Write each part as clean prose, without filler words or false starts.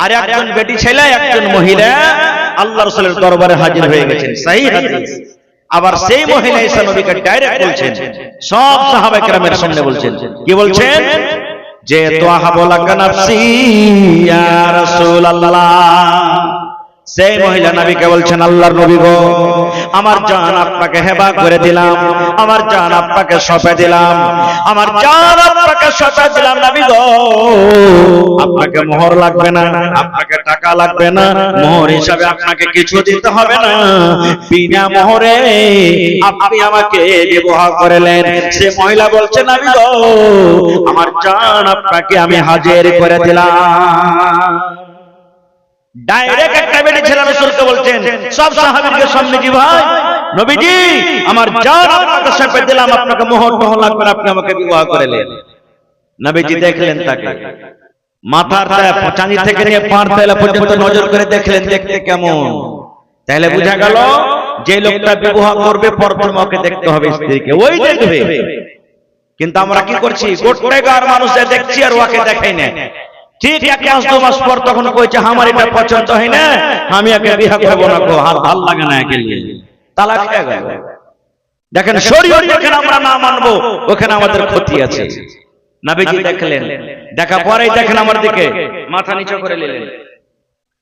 আর একজন বেটি ছেলে একজন মহিলা আল্লাহ রাসূলের দরবারে হাজির হয়ে গেছেন, সহিহ হাদিস। আবার সেই মহিলা ঈসা নবীকে ডাইরেক্ট বলছেন, সব সাহাবায়ে কেরামের সামনে বলছেন, কি বলছেন? যে তোয়াহাবু লাকা নাফসি ইয়া রাসূলুল্লাহ। সেই মহিলা নবীকে বলছেন, আল্লাহর নবী গো, আমার জান আপনাকে হেবা করে দিলাম, আমার জান আপনাকে সঁপে দিলাম, আমার জান আপনাকে সঁপে দিলাম নবী গো। আপনাকে মোহর লাগবে না, আপনাকে টাকা লাগবে না, মোহর হিসাবে আপনাকে কিছু দিতে হবে না, বিনা মোহরে আপনি আমাকে বিবাহ করলেন। সে মহিলা বলছে, নবী গো, আমার জান আপনাকে আমি হাজির করে দিলাম। ডাইরেক্ট একটা বেটি ছেলে রাসূলকে বলছেন, সব সাহাবীদের সামনে, কি ভাই নবীজি, আমার জান আপনাকে সঁপে দিলাম, আপনাকে মোহর টোহর লাগবে না, আপনি আমাকে বিবাহ করলেন। নবীজি দেখলেন তাকে, মাথার চাঁদি থেকে নিয়ে পাঁড় তলা পর্যন্ত নজর করে দেখলেন, দেখতে কেমন। তাহলে বোঝা গেল যে লোকটা বিবাহ করবে পরপর ওকে দেখতে হবে, স্ত্রীকে ওই দেখবে। কিন্তু আমরা কি করছি, গোটাগার মানুষদের দেখছি আর ওকে দেখাই না। ঠিক এক মাস দু মাস পর তখন কইছে, আমার এটা পছন্দ হয় না, আমি একে বিয়ে করব না, গো আর ভাল লাগে না, একে নিয়ে তালাক হয়ে গেল। দেখেন শরীয়ত যেখানে আমরা না মানবো ওখানে আমাদের ক্ষতি আছে। নবীজি দেখলেন, দেখা পরেই দেখেন আমার দিকে মাথা নিচু করে নিলেন।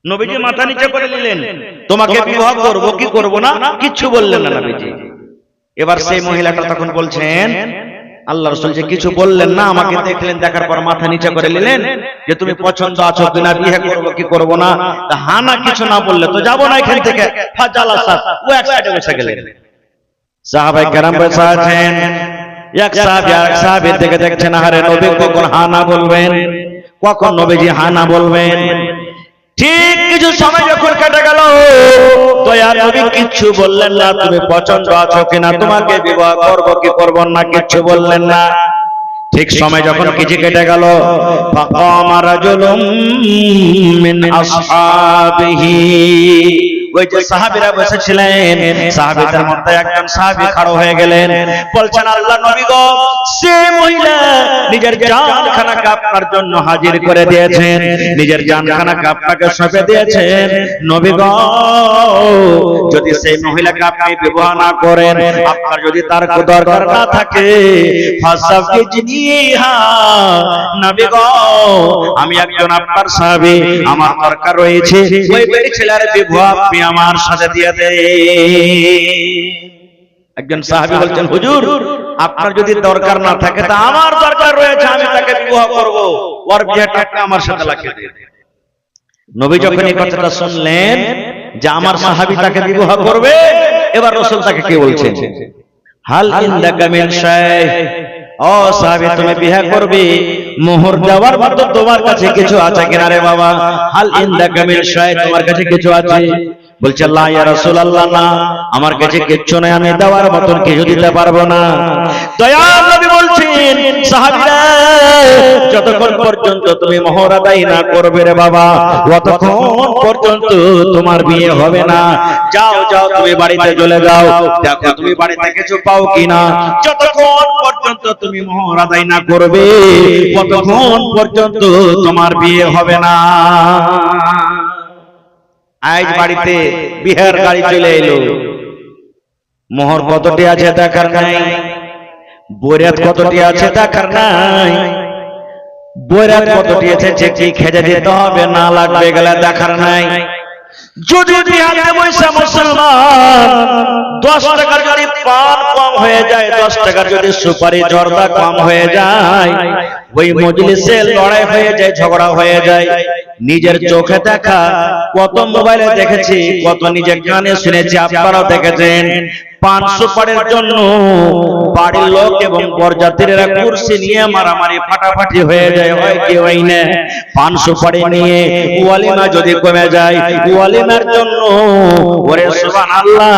নবীজি মাথা নিচু করে নিলেন, তোমাকে বিবাহ করব কি করব না কিছু বললেন না নবীজি। এবার সেই মহিলাটা তখন বলছেন, আল্লাহ রাসূল যে কিছু বললেন না, আমাকে দেখলেন, দেখার পর মাথা নিচু করে নিলেন যে তুমি পছন্দ আছো কিনা, বিয়ে করব কি করব না। তা হানা কিছু না বললে তো যাব না এখান থেকে। ফাজালাসাত, ও এক সাইডে বসে গেলেন। সাহাবায়ে কেরাম বসে আছেন, এক সাহাবী আর এক সাহাবীর দিকে দেখছেন, আরে নবী কখন হানা বলবেন, কখন নবীজি হানা বলবেন। ঠিক কিছু সময় যখন কেটে গেল, দয়ার নবী কিচ্ছু বললেন না, তুমি পছন্দ আছো কিনা, তোমাকে বিবাহ করব কি করব না কিচ্ছু বললেন না। ঠিক সময় যখন কিছু কেটে গেল, ফাকামা রাজুলুম মিন আসহাবিহি, ওই যে সাহাবীরা বসেছিলেন, সাহাবীদের মধ্যে একজন সাহাবী খাড়া হয়ে গেলেন, বলছেন, আল্লাহর নবী গো, সে মহিলা নিজের জানখানাকে আপনার জন্য হাজির করে দিয়েছেন, নিজের জানখানাকে আপনাকে সঁপে দিয়েছেন। নবী গো, যদি সেই মহিলাকে আপনি বিবাহ না করেন, আপনার যদি তার দরকার না থাকে, ফাসাফিজনিহা, নবী গো, আমি একজন আপনার সাহাবী, আমার দরকার রয়েছে, ওই বেটি ছেলের বিবাহ আমার সাথে দিয়ে দে। একজন সাহাবী বলছেন, হুজুর, আপনার যদি দরকার না থাকে তা আমার দরকার রয়েছে, আমি তাকে বিবাহ করব, ওর বিয়েটা আমার সাথে লাগিয়ে দে। নবী যখন এই কথাটা শুনলেন যে আমার সাহাবী তাকে বিবাহ করবে, এবার রাসূল তাকে কি বলছেন, হাল ইনদাকা মিন শাই, ও সাহাবী তুমি বিয়ে করবে, মোহর দেওয়ার মতো তোমার কাছে কিছু আছে কিনা রে বাবা? হাল ইনদাকা মিন শাই, তোমার কাছে কিছু আছে? বলছে, লা ইয়া রাসূলুল্লাহ, না, আমার কাছে কিচ্ছু নাই, আমি দেওয়ার মতন কিছু দিতে পারবো না। দয়ার নবী বলছেন, সাহাবীরা, যতক্ষণ পর্যন্ত তুমি মোহর আদায় না করবে রে বাবা, ততক্ষণ পর্যন্ত তোমার বিয়ে হবে না। যাও যাও, তুমি বাড়িতে চলে যাও, দেখো তুমি বাড়িতে কিছু পাও কিনা। যতক্ষণ পর্যন্ত তুমি মোহর আদায় না করবে, ততক্ষণ পর্যন্ত তোমার বিয়ে হবে না। আজ বাড়িতে বিহার গাড়ি চলে এলো, মোহর কতটি আছে দেখার নাই, বৈরাত কতটি আছে দেখার নাই, বৈরাত কতটি আছে চেকি খেজে দিতে হবে না লাগবে গেলে দেখার নাই। যদি বিহারে বসে মুসলমান 10 টাকার যদি পান কম হয়ে যায়, 10 টাকার যদি সুপারি জর্দা কম হয়ে যায়, ওই মজলিসে লড়াই হয়ে যায়, ঝগড়া হয়ে যায়। নিজের চোখে দেখা, কত মোবাইলে দেখেছি, কত নিজের কানে শুনেছি, আপনারাও দেখেছেন, 500 পাড়ের জন্য বাড়ির লোক এবং বরযাত্রীরা কুরসি নিয়ে মারামারি ফাটাফাটি হয়ে যায়, হয় কি হয় না। 500 পাড়ি নিয়ে ওয়ালিমা যদি কমে যায়, ওয়ালিমার জন্য ওরে সুবহানাল্লাহ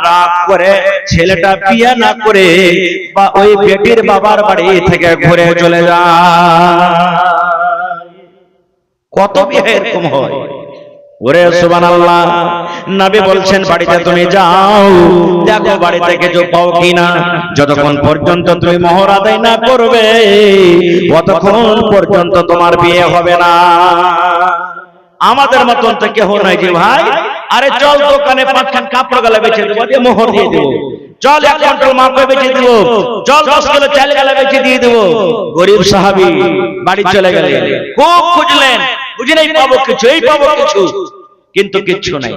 রাগ করে ছেলেটা বিয়ে না করে বা ওই বেটির বাবার বাড়ি থেকে ঘুরে চলে যায়। কত বিয়ে এরকম হয়, ওরে সুবহানাল্লাহ। নবী বলছেন, বাড়িতে তুমি যাও, দেখো বাড়িতে কিছু পাও কিনা। যতক্ষণ পর্যন্ত তুমি মোহর আদায় না করবে, ততক্ষণ পর্যন্ত তোমার বিয়ে হবে না। আমাদের মতন তো কেউ নাই যে ভাই আরে চল দোকানে 5খান কাপড় গালা বেচে দেবো, দিয়ে মোহর দিয়ে দেবো, চল 1 কুইন্টাল মাংস বেচে দেবো, চল 10 কিলো চাল গালা বেচে দিয়ে দেবো। গরিব সাহাবী বাড়ি চলে গেলেন, খুব খুঁজলেন, বুঝলেন এই পাবো কিছু, এই পাবো কিছু, কিন্তু কিচ্ছু নাই।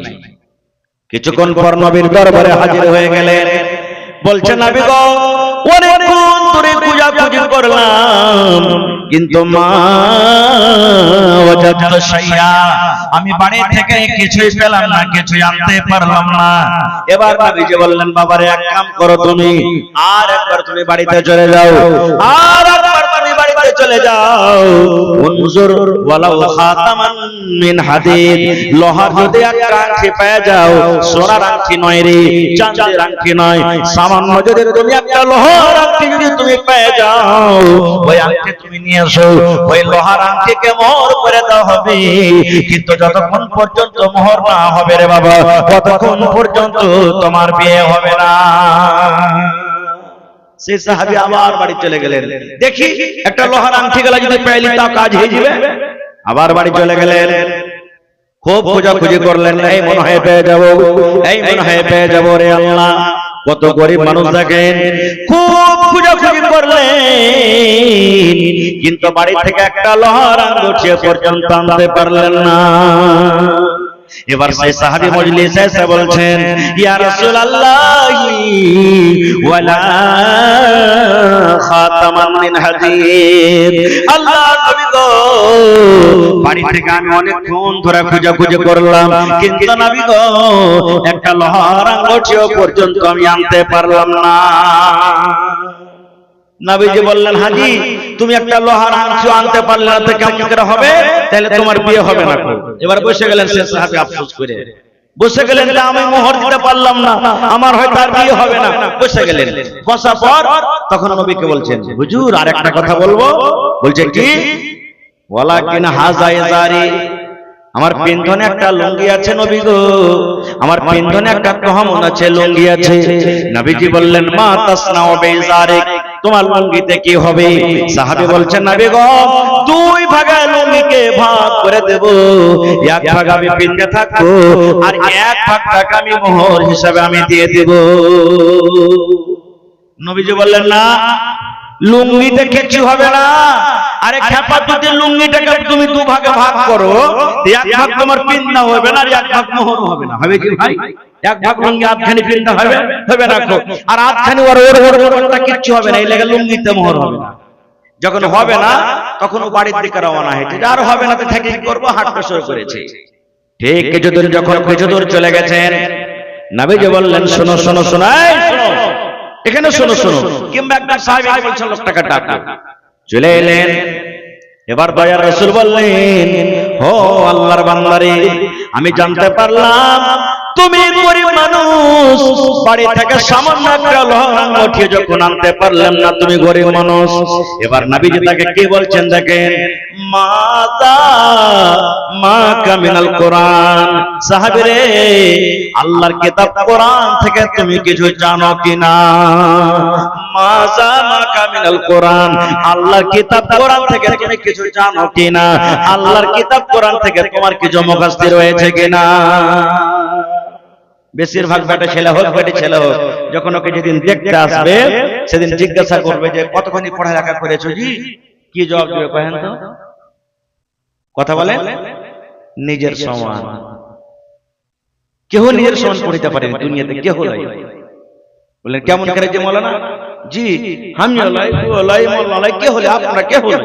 কিছুক্ষণ পর নবীর দরবারে হাজির হয়ে গেলেন, বলছেন নবী গো অনেকক্ষণ ধরে খোঁজাখুঁজি করলাম কিন্তু মা ওয়াজাদতু শাইয়া, আমি বাড়ি থেকে কিছুই পেলাম না, কিছুই আনতে পারলাম না। এবার নবীজি বললেন বাবারে এক কাম করো, তুমি আর একবার তুমি বাড়িতে চলে যাও, আর একবার তুমি বাড়িতে চলে যাও, উনজুর ওয়ালাউ খাতামান মিন হাদিদ, লোহার যদি একটা আংটি পেয়ে যাও, সোনার আংটি নয় রে, চাঁদের আংটি নয়, সামান্য যদি তুমি একটা লোহার আংটি যদি তুমি পেয়ে যাও, ওই আংটি তুমি নিয়ে এসো, ওই লোহার আংটিকে মোহর করে দেওয়া হবে, কিন্তু যতক্ষণ পর্যন্ত মোহর না হবে রে বাবা, ততক্ষণ পর্যন্ত তোমার বিয়ে হবে না। সেই সাহাবী আবার বাড়ি চলে গেলেন, দেখি একটা লোহার আংটি গলা যদি পেলি তা কাজ হয়ে যাবে। আবার বাড়ি চলে গেলেন, খুব খোঁজাখুঁজি করলেন, এই মনে হয় পেয়ে যাবো, এই মনে হয় পেয়ে যাবো, রে আল্লাহ কত গরিব মানুষ দেখেন, খুব খোঁজাখুঁজি করলেন কিন্তু বাড়ি থেকে একটা লোহার আঙ্গুঠি পর্যন্ত আনতে পারলেন না। এবার সেই সাহাবী মজলিসে এসে বলছেন ইয়া রাসূলুল্লাহ ওয়ালা খাতামান মিন হাদিদ, আল্লাহর নবী গো বাড়ি থেকে আমি অনেকক্ষণ ধরে খোঁজাখুঁজি করলাম কিন্তু নবী গো একটা লোহার আঙ্গুঠিও পর্যন্ত আমি আনতে পারলাম না। নবীজি বললেন হাজি তুমি একটা লোহার আংটি আনতে পারলে না তো কেমন করে হবে, তাহলে তোমার বিয়ে হবে না। এবার বসে গেলেন সেই সাহাবী আফসোস করে, বসে গেলেন যে আমি মোহর দিতে পারলাম না, আমার হয়তো আর বিয়ে হবে না। বসে গেলেন, বসার পর তখন নবীকে বলছেন হুজুর আরেকটা কথা বলবো। বলছে কি? ওয়ালাকিন হাযা ইজারি, আমার পিন্ধনে একটা লুঙ্গি আছে নবী গো, আমার পিন্ধনে একটা তহমন আছে, লুঙ্গি আছে। নবীজি বললেন মা তাসনাউ বিজারিক, তোমার লুঙ্গিতে কি হবে? সাহাবী বলছেন নবী গো 2 ভাগে লুঙ্গিকে ভাগ করে দেব, 1 ভাগ আমি পিনতে থাকবো আর 1 ভাগ টাকা আমি মোহর হিসাবে আমি দিয়ে দেব। নবীজি বললেন না লুঙ্গিতে কিছু হবে না, আরে খেপা যদি লুঙ্গিটাকে তুমি 2 ভাগে ভাগ করো, 1 ভাগ তোমার পিন্না হবে না আর 1 ভাগ মোহর হবে না, হবে কি ভাই? 1 ভাগ লুঙ্গি আধখানি পিন্না হবে, হবে না, আর আধখানি ওর কিছু হবে না, এই লেগে লুঙ্গিতে মোহর হবে না। যখন হবে না তখন ও বাড়ির দিকে রওনা হয়েছে, আর হবে না তো থেকে কি করবো, হাঁটতে শুরু করেছে। ঠিক কিছুদিন যখন কিছু দূর চলে গেছেন নবীজি বললেন শোনো শোনো শোনো, এই শোনো এখানে শোনো শোনো, কিংবা একটা সাহাবী বলছেন লোকটাকে ডাকো, চলে এলেন। এবার দয়ার রাসূল বললেন ও আল্লাহর বান্দারে আমি জানতে পারলাম তুমি গরিব মানুষ, বাড়ি থেকে সামান্য একটা লোহার আঙ্গুঠি যখন আনতে পারলাম না, তুমি গরিব মানুষ। এবার নবীজি তাকে কি বলছেন দেখেন, মাতা মা কামিনাল কোরআন, সাহাবী রে আল্লাহর কিতাব কোরআন থেকে তুমি কিছু জানো কিনা? মাতা মা কামিনাল কোরআন, আল্লাহর কিতাব কোরআন থেকে তুমি কিছু জানো কিনা? আল্লাহর কিতাব কোরআন থেকে তোমার কিছু মুখস্থ রয়েছে কিনা? বেশিরভাগ বেটা ছেলে হোক বেটি ছেলে হোক যখন ওকে যেদিন দেখতে আসবে সেদিন জিজ্ঞাসা করবে যে কতখানি পড়ালেখা করেছো জি, কি জবাব দিবে কহেন তো? কথা বলেন নিজের সমান, কেউ নিজের সমান পড়িতে পারেনি দুনিয়াতে, কেউ নাই। বললেন কেমন করে যে মৌলানা জি আমি ওলাই ওলাই মোল্লাই কে হলে আপনারা কে হলে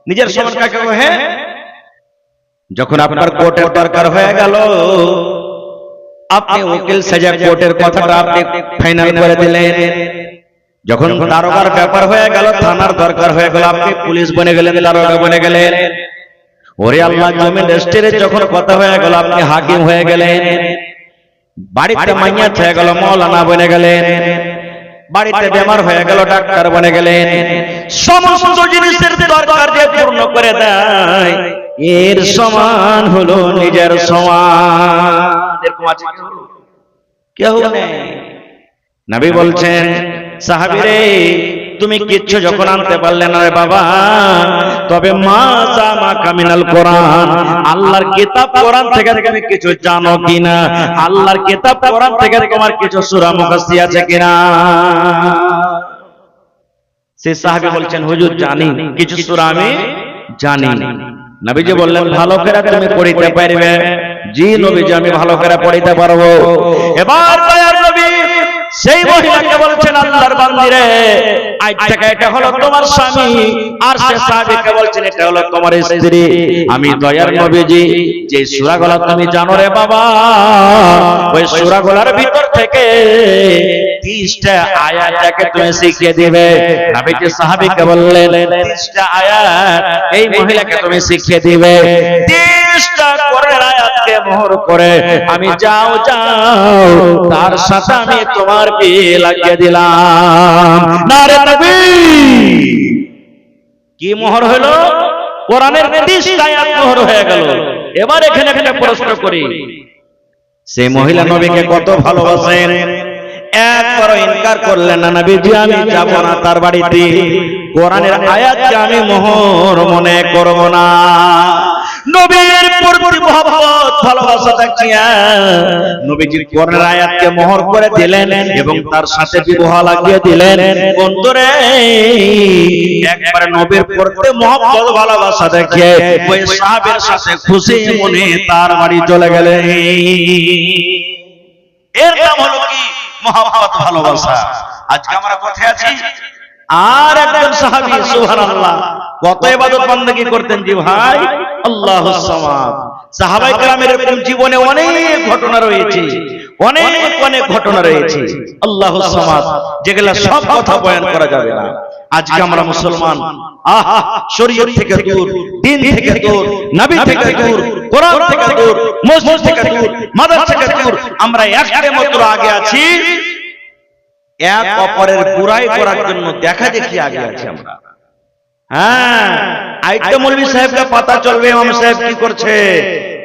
নিজের সমান কাকে কহে? হ্যাঁ যখন আপনার কোর্টের দরকার হয়ে গেল, আপনি উকিল সাজা কোর্টের কথাটা আপনি ফাইনাল করে দিলেন। যখন দারোগার ব্যাপার হয়ে গেল, থানার দরকার হয়ে গেল, আপনি পুলিশ বনে গেলেন, দারোগা বনে গেলেন। ওরে আল্লাহ জমিন রেজিস্ট্রির যখন কথা হয়ে গেল, আপনি হাকিম হয়ে গেলেন। বাড়িতে মাইয়াত হয়ে গেল, মৌলানা বনে গেলেন। বাড়িতে বেমার হয়ে গেল, ডাক্তার বনে গেলেন। সমস্ত জিনিসের দরকার যে পূর্ণ করে দেয়, এর সমান হলো নিজের সমান। এরকম আছে কেউ নেই। নবী বলছেন সাহাবী রে তুমি কিচ্ছু যখন আনতে পারলে না রে বাবা, তবে মা জামা কামিনাল কোরআন, আল্লাহর কিতাব কোরআন থেকে তুমি কিছু জানো কিনা, আল্লাহর কিতাব কোরআন থেকে তোমার কিছু সূরা মুখস্থ আছে কিনা। সে সাহাবী বলছেন হুজুর জানি, কিছু সূরা আমি জানি। নবীজি বললেন ভালো করে তুমি পড়িতে পারবে? জি নবীজি আমি ভালো করে পড়িতে পারবো। এবার দয়ার নবী সেই মহিলাকে বলছেন আল্লাহর বান্দি রে, আজ থেকে এটা হলো তোমার স্বামী, আর সে সাহাবীকে বলছেন এটা হলো তোমার স্ত্রী। আমি দয়ার নবীজি যে সূরাগুলো তুমি জানো রে বাবা, ওই সূরাগুলোর ভিতর থেকে 30টা আয়াতকে তুমি শিখিয়ে দিবে। নবীজি সাহাবীকে বললেন 30টা আয়াত এই মহিলাকে তুমি শিখিয়ে দিবে। 30টা কোরআনের আয়াতকে মোহর করে আমি যাও তার সাথে আমি তোমার বিয়ে লাগিয়ে দিলাম। নারে তাকবীর! কি মোহর হলো? কোরআনের 30টা আয়াত মোহর হয়ে গেল। এবার এখানে একটা প্রশ্ন করি, সেই মহিলা নবীকে কত ভালোবাসেন? একবারও ইনকার করলেন না নবীজি আমি যাব না তার বাড়িতে, কোরআনের আয়াতকে আমি মোহর মনে করব না। নবীর প্রতি মহব্বত ভালোবাসা দেখিয়া নবীজি কোরআনের আয়াতকে মোহর করে দিলেন এবং তার সাথে বিবাহ লাগিয়ে দিলেন। বন্ধুরে একবার নবীর প্রতি মহব্বত ভালোবাসা দেখিয়ে ওই সাহাবীর সাথে খুশি মনে তার বাড়ি চলে গেলেন। এর নাম হলো কি? মহব্বত ভালোবাসা। আজকে আমরা কোথায় আছি? আর একজন সাহাবী সুবহানাল্লাহ কত ইবাদত বندگی করতেন জি ভাই, আল্লাহুস সামাদ। সাহাবায়ে কেরামের এরকম জীবনে অনেক ঘটনা রয়েছে, অনেক ঘটনা রয়েছে আল্লাহুস সামাদ, যেগুলা সব কথা বয়ান করা যাবে না। আজকে আমরা মুসলমান, আহা শরীয়ত থেকে দূর, দ্বীন থেকে দূর, নবী থেকে দূর, কোরআন থেকে দূর, মসজিদ থেকে দূর, মাদ্রাসা থেকে দূর, আমরা একটা মাত্র আগে আছি এক অপরের বুরাই করার জন্য দেখা দেখি আগে আছি আমরা। হ্যাঁ, আইতে মৌলভী সাহেবকে পাতা চলবে ইমাম সাহেব কি করছে,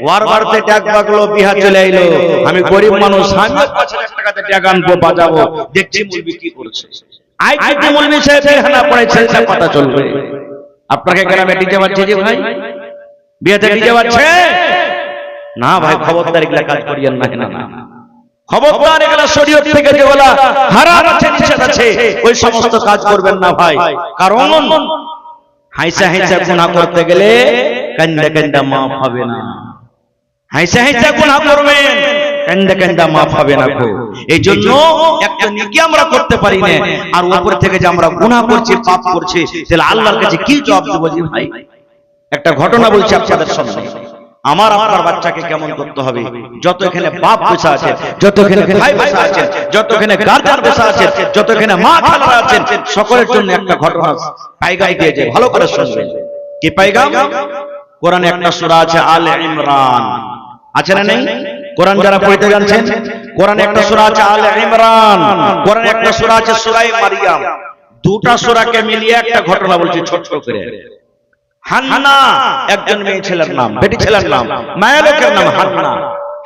ওয়ার বাড়তে টাক বাগলো, বিহা চলে আইলো, আমি গরিব মানুষ, আমি 5,000 টাকাতে টাকা আনবো বাজাবো, দেখছি মৌলভী কি করছে। আইতে মৌলভী সাহেব বিহানা পড়েছে, পাতা চলবে। আপনাকে গ্রামে ডিজে বাজছে যে ভাই, বিয়েতে ডিজে বাজছে না ভাই, খবরদার এগুলা কাজ করিয়েন না। না খবরদার এগুলা শরীয়ত থেকে যেগুলা হারাম আছে, নিষেধ আছে, ওই সমস্ত কাজ করবেন না ভাই। কারণ হাইসা হাইসা গুনাহ করতে গেলে কান্দা কান্দা মাফ হবে না। হাইসা হাইসা গুনাহ করবেন, কান্দা কান্দা মাফ হবে না। এই জন্য একটা নেকি আমরা করতে পারি না, আর উপর থেকে যে আমরা গুনাহ করছি, পাপ করছি, তাহলে আল্লাহর কাছে কি জবাব দেব জি ভাই? একটা ঘটনা বলছি আপনাদের সামনে। আমার আপনার বাচ্চাকে কেমন করতে হবে, যত এখানে বাপ বসে আছে, যত এখানে ভাই বসে আছে, যত এখানে গার্জিয়ান বসে আছে, যত এখানে মা খালারা আছেন, সকলের জন্য একটা ঘটনা পায়গাম দিয়েছে, ভালো করে শুনবেন। কি পায়গাম? কোরআনে একটা সূরা আছে আলে ইমরান, আছে না নেই? কোরআন যারা পড়তে জানছেন, কোরআনে একটা সূরা আছে আলে ইমরান, কোরআনে একটা সূরা আছে সূরা মারিয়াম। দুটা সূরাকে মিলিয়ে একটা ঘটনা বলছি ছোট করে। হান্না একজন মেয়ে ছেলের নাম, বেটি ছেলের নাম, মায়ের লোকের নাম হান্না।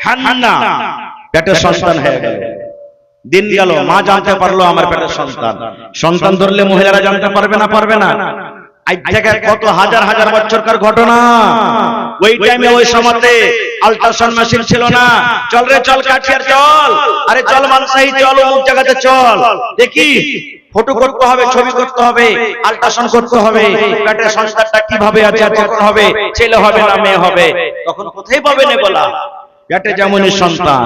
হান্না পেটের সন্তান হয়ে গেল, দিন গেল, মা জানতে পারলো আমার পেটের সন্তান। সন্তান ধরলে মহিলারা জানতে পারবে না? পারবে না। আজ থেকে কত হাজার হাজার বছরকার ঘটনা। ওই টাইমে ওই সময়তে আল্ট্রাসাউন্ড মেশিন ছিল না। চল রে চল কাঠিয়ার চল, আরে চল মানসাই চল, অমুক জায়গাতে চল, দেখি ফটো করতে হবে, ছবি করতে হবে, আল্ট্রাসাউন্ড করতে হবে, পেটের সন্তানটা কিভাবে আছে, কখন হবে, ছেলে হবে না মেয়ে হবে। তখন কোথায় পাবেন এগুলা? পেটে যেমনই সন্তান,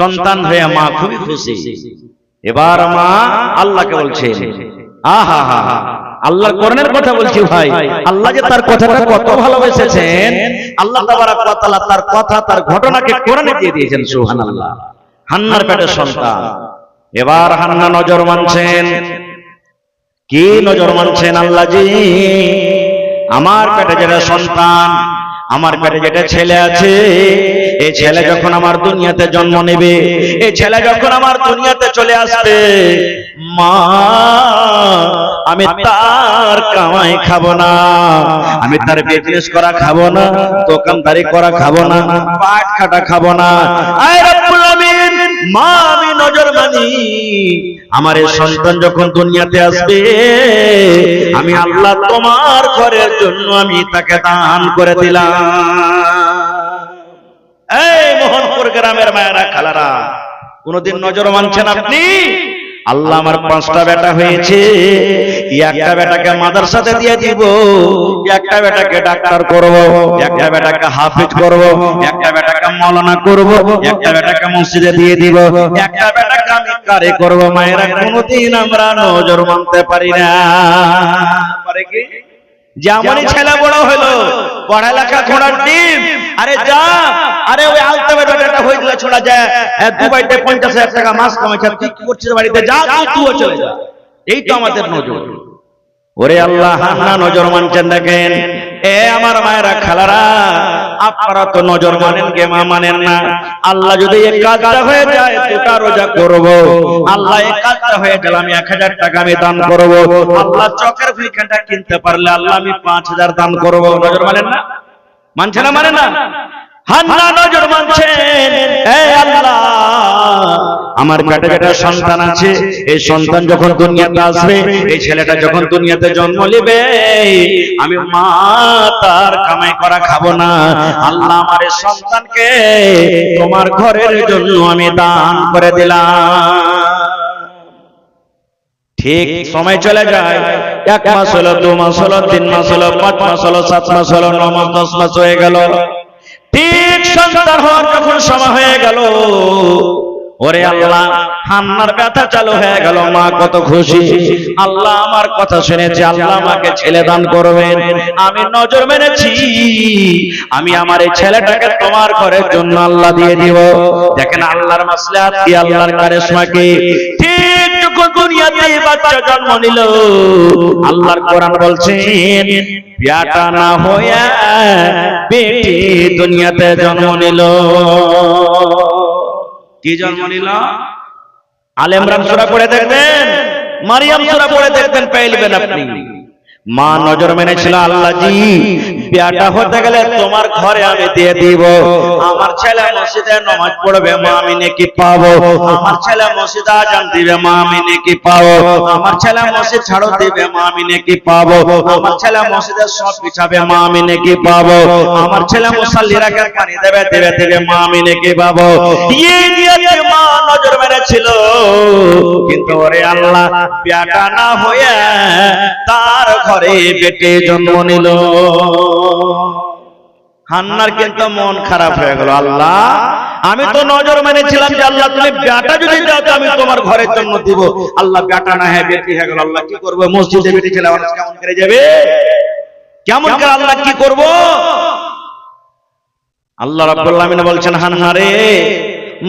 সন্তান হয়ে মা খুবই খুশি। এবার মা আল্লাহকে বলছে, আহা হা হা, আল্লাহর কোরআনের কথা বলছি ভাই, আল্লাহ যে তার কথাটা কত ভালোবেসেছেন, আল্লাহ তাবারক ওয়া তাআলা তার কথা, তার ঘটনাকে কোরআনে দিয়ে দিয়েছেন। সুবহানাল্লাহ। হান্নার পেটের সন্তান। এবার হান্না নজর মানছেন। কি নজর মানছেন? আল্লাহ জি, আমার পেটে যেটা সন্তান, আমার পেটে যেটা ছেলে আছে, এই ছেলে যখন আমার দুনিয়াতে জন্ম নেবে, এই ছেলে যখন আমার দুনিয়াতে চলে আসবে, মা আমি তার কামাই খাবো না, আমি তার বিজনেস করা খাবো না, দোকানদারি করা খাবো না, পাট কাটা খাবো না। আয় রব্বুল আমিন, মা আমি নজর মানি আমার এই সন্তান যখন দুনিয়াতে আসবে আমি আল্লাহ তোমার ঘরের জন্য আমি তাকে দান করে দিলাম। এই মোহনপুর গ্রামের মায়েরা খালারা, কোনদিন নজর মানছেন আপনি? আল্লাহ আমার 5টা বেটা হয়েছে, একটা বেটাকে মাদ্রাসাতে দিয়ে দিব, একটা বেটাকে ডাক্তার করব, একটা বেটাকে হাফেজ করব, একটা বেটাকে মাওলানা করব, একটা বেটাকে মসজিদে দিয়ে দিব, একটা বেটাকে আমি কারি করব। মায়েরা কোনদিন আমরা নজর মানতে পারি না। পারে কি? যেমনই ছেলে বড় হলো পড়ালেখা ঘোড়ার ডিম, আরে যা, আরে ওই আলতাবে বেটাটা হয়ে গেলে ছোড়া যায়, দুবাইতে 50,000 টাকা মাস কামাইছে, তুই কি করছিস বাড়িতে, যা তুইও চলে যা। এই তো আমাদের নজর। ওরে আল্লাহ, হান্না নজর মানছেন দেখেন। এ আমার মায়েরা খালারা, আপনারা তো নজর মানেন কে মা মানেন না। আল্লাহ যদি এই কাজটা হয়ে যায় 2টা রোজা করব, আল্লাহ এই কাজটা হয়ে গেল আমি 1000 টাকা আমি দান করব, আল্লাহ চকের ফুলখানটা কিনতে পারলে আল্লাহ আমি 5000 দান করব। নজর মানেন না? মানছে না? মানে না? হান্না নজর মানছেন। এ আল্লাহ, আমার পেটে যেটা সন্তান আছে, এই সন্তান যখন দুনিয়াতে আসবে, এই ছেলেটা যখন দুনিয়াতে জন্ম নেবে, আমি মা তার কামাই করা খাবো না। আল্লাহ আমার এই সন্তানকে তোমার ঘরের জন্য আমি দান করে দিলাম। ঠিক সময় চলে যায়, 1 মাস হলো, 2 মাস হলো, 3 মাস হলো, 5 মাস হলো, 7 মাস হলো, 9 মাস, 10 মাস হয়ে গেল। ঠিক সন্তান হওয়ার যখন সময় হয়ে গেল, ওরে আল্লাহ, হান্নার ব্যথা চালু হয়ে গেল। মা কত খুশি, আল্লাহ আমার কথা শুনেছে, আল্লাহ আমাকে ছেলে দান করবেন। আমি নজর মেনেছি, আমি আমার এই ছেলেটাকে তোমার ঘরের জন্য আল্লাহ দিয়ে দিব। দেখেন আল্লাহর মাসলাহাত কি, আল্লাহর কারিশমা কি। ঠিক যখন দুনিয়াতে বাচ্চা জন্ম নিল, আল্লাহর কোরআন বলছেন বেটা না হইয়া বেটি দুনিয়াতে জন্ম নিল। কি জন্ম নিল? আলে ইমরান সূরা পড়ে দেখবেন, মারিয়াম সূরা পড়ে দেখবেন, পাইবেন আপনি। মা নজর মেনেছিল, আল্লাহ জি বেটা হতে গেলে তোমার ঘরে আমি দিয়ে দিব। আমার ছেলে মসজিদে নামাজ পড়বে, মা আমি নেকি পাবো। আমার ছেলে মসজিদে আযান দিবে, মা আমি নেকি পাবো। আমার ছেলে মসজিদ ঝাড়ু দিবে, মা আমি নেকি পাবো। আমার ছেলে মসজিদে সব বিছাবে, মা আমি নেকি পাবো। আমার ছেলে মুসাল্লিরাকে পানি দেবে, দেবে দেবে, মা আমি নেকি পাবো। এই নিয়তে মা নজর মেরেছিল। কিন্তু ওরে আল্লাহ, বেটা না হয়ে তার ঘরে বেটে জন্ম নিল। হান্নার কিন্তু মন খারাপ হয়ে গেল। আল্লাহ, আমি তো নজর মেনেছিলাম যে আল্লাহ তুমি বেটা যদি দাও তো আমি তোমার ঘরের জন্য দিব। আল্লাহ বেটা না হয় বেটি হয়ে গেল। আল্লাহ কি করবো? মসজিদে বেটি ছেলে মানুষ কেমন করে যাবে? কেমন করে আল্লাহ কি করব? আল্লাহ রাব্বুল আলামিন বলছেন, হান্না রে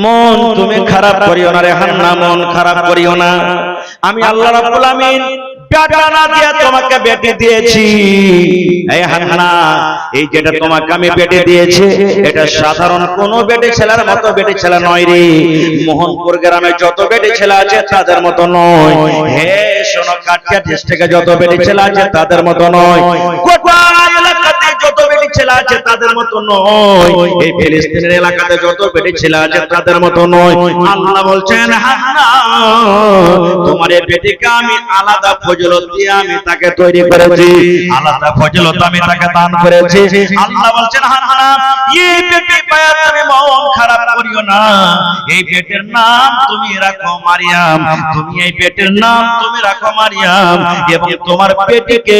মন তুমি খারাপ করিও না রে হান্না, মন খারাপ করিও না। আমি আল্লাহ রাব্বুল আলামিন বেটা না দিয়ে তোমাকে বেটি দিয়েছি। এই হান্না, এই যেটা তোমাকে আমি বেটি দিয়েছি, এটা সাধারণ কোন বেটি ছেলের মতো বেটি ছেলে নয় রে। মোহনপুর গ্রামে যত বেটি ছেলে আছে তাদের মতো নয়। হে শোনো, কাটিয়া ডিস্ট্রিক্টে যত বেটি ছেলে আছে তাদের মতো নয়। গোটা এলাকাতে যত বেটি ছেলে আছে তাদের মতো নয়। এই ফিলিস্তিনের এলাকাতে যত বেটি ছেলে আছে তাদের মতো নয়। আল্লাহ বলছেন, হান্না তোমার এই বেটিকে আমি আলাদা ফজিলত দিয়ে আমি তাকে তৈরি করেছি, আলাদা ফজিলত আমি তাকে দান করেছি। আল্লাহ বলছেন, হান্না এই বেটি পায়া তুমি মন খারাপ করিও না। এই বেটির নাম তুমি রাখো মারিয়াম। তুমি এই বেটির নাম তুমি রাখো মারিয়াম, এবং তোমার বেটিকে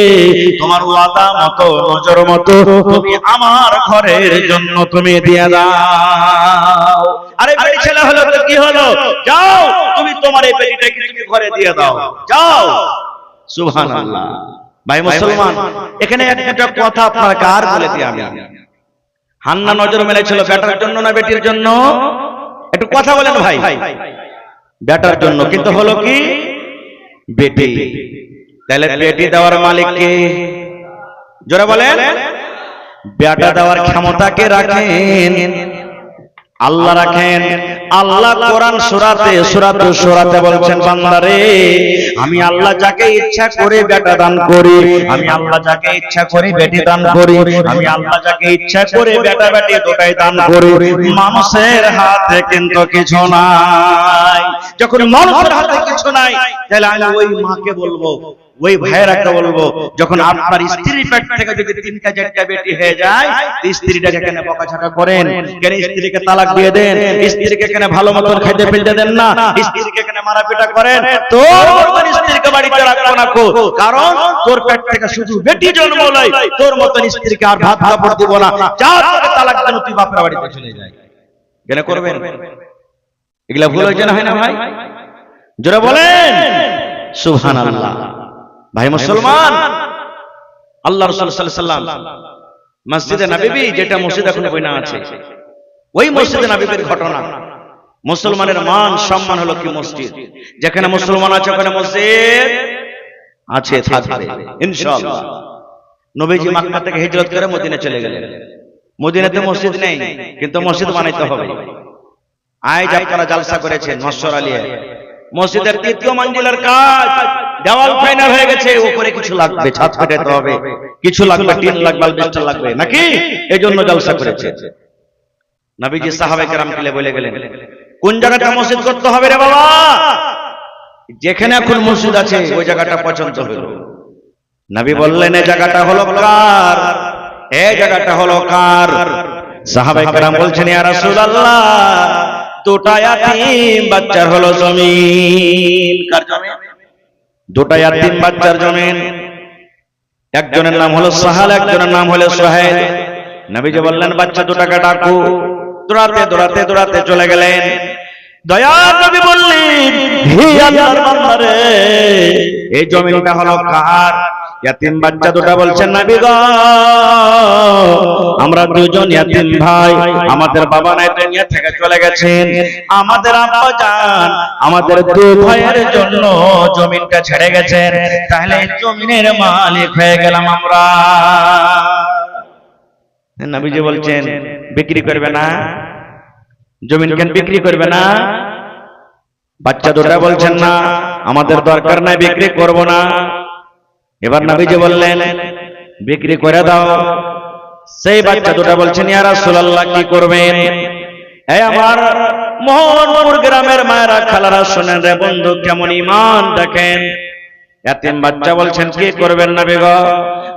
তোমার ওয়াদা মতো, নজর মতো তুমি আমার ঘরের জন্য তুমি দিয়ে দাও। আরে বেটি ছেলে হলো তো কি হলো? যাও তুমি তোমার এই বেটিটাকে তুমি ঘরে দিয়ে দাও, যাও। সুবহানাল্লাহ। ভাই মুসলমান, এখানে একটা কথা আপনাকে আর বলে দিই আমি। হান্না নজর মেলেছিল বেটার জন্য না বেটির জন্য? একটু কথা বলেন ভাই। বেটার জন্য, কিন্তু হলো কি? বেটি। তাহলে বেটি দেওয়ার মালিক কে? জোরে বলেন। বেটা দেওয়ার ক্ষমতা কে রাখেন? আল্লাহ রাখেন, আল্লাহ কোরআন সূরাতে বলছেন, বান্দারে আমি আল্লাহ যাকে ইচ্ছা করে বেটা দান করি, আমি আল্লাহ যাকে ইচ্ছা করে বেটি দান করি, আমি আল্লাহ যাকে ইচ্ছা করে বেটা বেটি দুটাই দান করি। মানুষের হাতে কিন্তু কিছু নাই। যখন মানুষের হাতে কিছু নাই, তাহলে আমি ওই মাকে বলবো, ওই ভাইয়েরাকে বলবো, যখন আপনার স্ত্রীর পেট থেকে যদি 3টা 4টা বেটি হয়ে যায়, স্ত্রীটাকে কেন বকাঝকা করেন? কেন স্ত্রীকে তালাক দিয়ে দেন? স্ত্রীকে কেন ভালো মতন খাইতে ফেলতে দেন না? স্ত্রীকে কেন মারাপিটা করেন? তোর মতন স্ত্রীকে বাড়িতে রাখবো না, কারণ তোর পেট থেকে শুধু বেটি জন্ম লয়, তোর মতন স্ত্রীকে আর ভাত কাপড় দিব না, যা তোকে তালাক দেন, তুই বাপের বাড়িতে চলে যায়। কেন করবেন? এগুলা ভুল হয়েছে না, হয় না ভাই? জোরে বলেন সুবহানাল্লাহ। ভাই মুসলমান, আল্লাহ রাসূল সাল্লাল্লাহু আলাইহি ওয়াসাল্লাম মসজিদে নববী, যেটা মসজিদ এখন বইনা আছে, ওই মসজিদে নববীর ঘটনা। মুসলমানের মান সম্মান হলো কি মসজিদ। যেখানে মুসলমান আছে ওখানে মসজিদ আছে, থাকবে ইনশাআল্লাহ। নবীজি মক্কা থেকে হিজরত করে মদিনা চলে গেলেন। মদিনাতে মসজিদ নেই, কিন্তু মসজিদ বানাইতে হবে। আজ আপনারা জালসা করেছেন মশর আলিয়া, মসজিদের 3য় মঞ্জিলের কাজ, দেওয়াল ফাইনাল হয়ে গেছে, উপরে কিছু লাগবে, ছাদ ফাটাতে হবে, কিছু লাগবে, টিন লাগবে, আলবেস্টার লাগবে নাকি, এজন্য জলসা করেছে। নবীজি সাহাবায়ে কেরামকে বলে গেলেন, কোন জায়গাটা মসজিদ করতে হবে রে বাবা? যেখানে এখন মসজিদ আছে ওই জায়গাটা পছন্দ হলো। নবী বললেন, এই জায়গাটা হলো কার? এই জায়গাটা হলো কার? সাহাবায়ে কেরাম বলছেন, ইয়া রাসূলুল্লাহ, 2টা ইয়াতীম বাচ্চার হলো জমিন। কার জমিন? 2টা ইয়াতীম বাচ্চার জমিন। একজনের নাম হলো সাহাল, একজনের নাম হলো সুহাইল। নবীজি বললেন, বাচ্চা 2টাকে ডাকো। দৌড়াতে চলে গেলেন। দয়ার নবী বললেন, হে আল্লাহর বান্দারে, এই জমিনটা হলো কার? ইয়াতীম বাচ্চা 2টা বলছেন, নবী গো, আমরা 2জন ইয়াতীম ভাই, আমাদের বাবা নাই, দুনিয়া থেকে চলে গেছেন, আমাদের আব্বা জান আমাদের 2 ভাইয়ের জন্য জমিনটা ছেড়ে গেছেন, তাহলে জমিনের মালিক হয়ে গেলাম আমরা। নবীজি বলছেন, বিক্রি করবে না? জমিন কেন বিক্রি করবে না? বাচ্চা 2টা বলছেন, না, আমাদের দরকার নাই, বিক্রি করব না। এবার নবীজি বললেন, বিক্রি করে দাও। সেই বাচ্চা 2টা বলছেন, ইয়া রাসূলুল্লাহ, কি করবেন? এই আমার মোহনপুর গ্রামের মায়েরা, খালারা, শুনেন রে বন্ধু, কেমন ঈমান দেখেন। ইয়াতীম বাচ্চা বলছেন, কি করবেন নবী গো?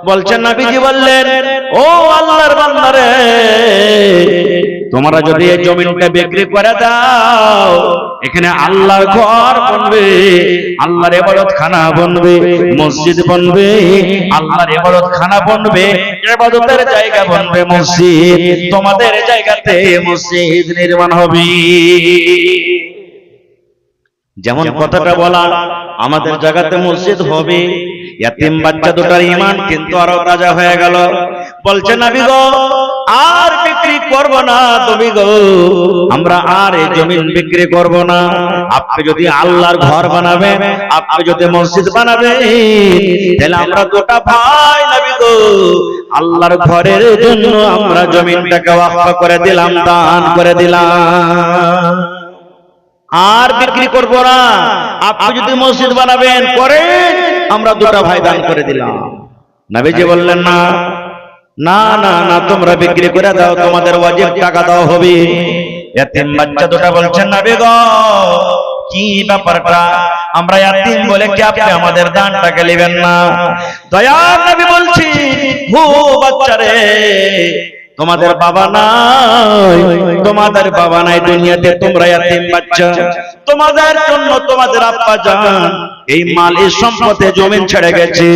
বলছেন, নবীজি বললেন, ও আল্লাহর বান্দারে, তোমরা যদি এই জমিনটা বিক্রি করে দাও, এখানে আল্লাহর ঘর বনবে, আল্লাহর ইবাদত খানা বনবে, মসজিদ বনবে, আল্লাহর ইবাদত খানা বনবে, ইবাদতের জায়গা বনবে মসজিদ, তোমাদের জায়গাতে মসজিদ নির্মাণ হবে। যেমন কথাটা বলা, আমাদের জায়গাতে মসজিদ হবে। ইয়াতীম বাচ্চা 2টার ঈমান কিন্তু আরো তাজা হয়ে গেল। বলছে, নবী গো, আর বিক্রি করব না নবী গো, আমরা আর এই জমিন বিক্রি করব না। আপনি যদি আল্লাহর ঘর বানাবেন, আপনি যদি মসজিদ বানাবেন, তাহলে আমরা 2টা ভাই নবী গো, আল্লাহর ঘরের জন্য আমরা জমিনটাকে ওয়াকফ করে দিলাম, দান করে দিলাম, আর বিক্রি করব না। আপনি যদি মসজিদ বানাবেন করেন, আমরা 2টা ভাই দান করে দিলাম। নবীজি বললেন, না না না না, তোমরা বিক্রি করে দাও, তোমাদের ওয়াজিব টাকা দাও হবে। ইয়াতীম বাচ্চা 2টা বলছেন, নবী গো, কি ব্যাপারটা? আমরা ইয়াতীম বলে কি আপনি আমাদের দানটাকে নেবেন না? দয়ার নবী বলছি, ও বাচ্চারে, তোমাদের বাবা নাই, তোমাদের বাবা নাই দুনিয়াতে, তোমরা ইয়াতীম বাচ্চা, তোমাদের জন্য তোমাদের আব্বা জান এই মাল, এই সম্পদে জমিন ছেড়ে গেছে,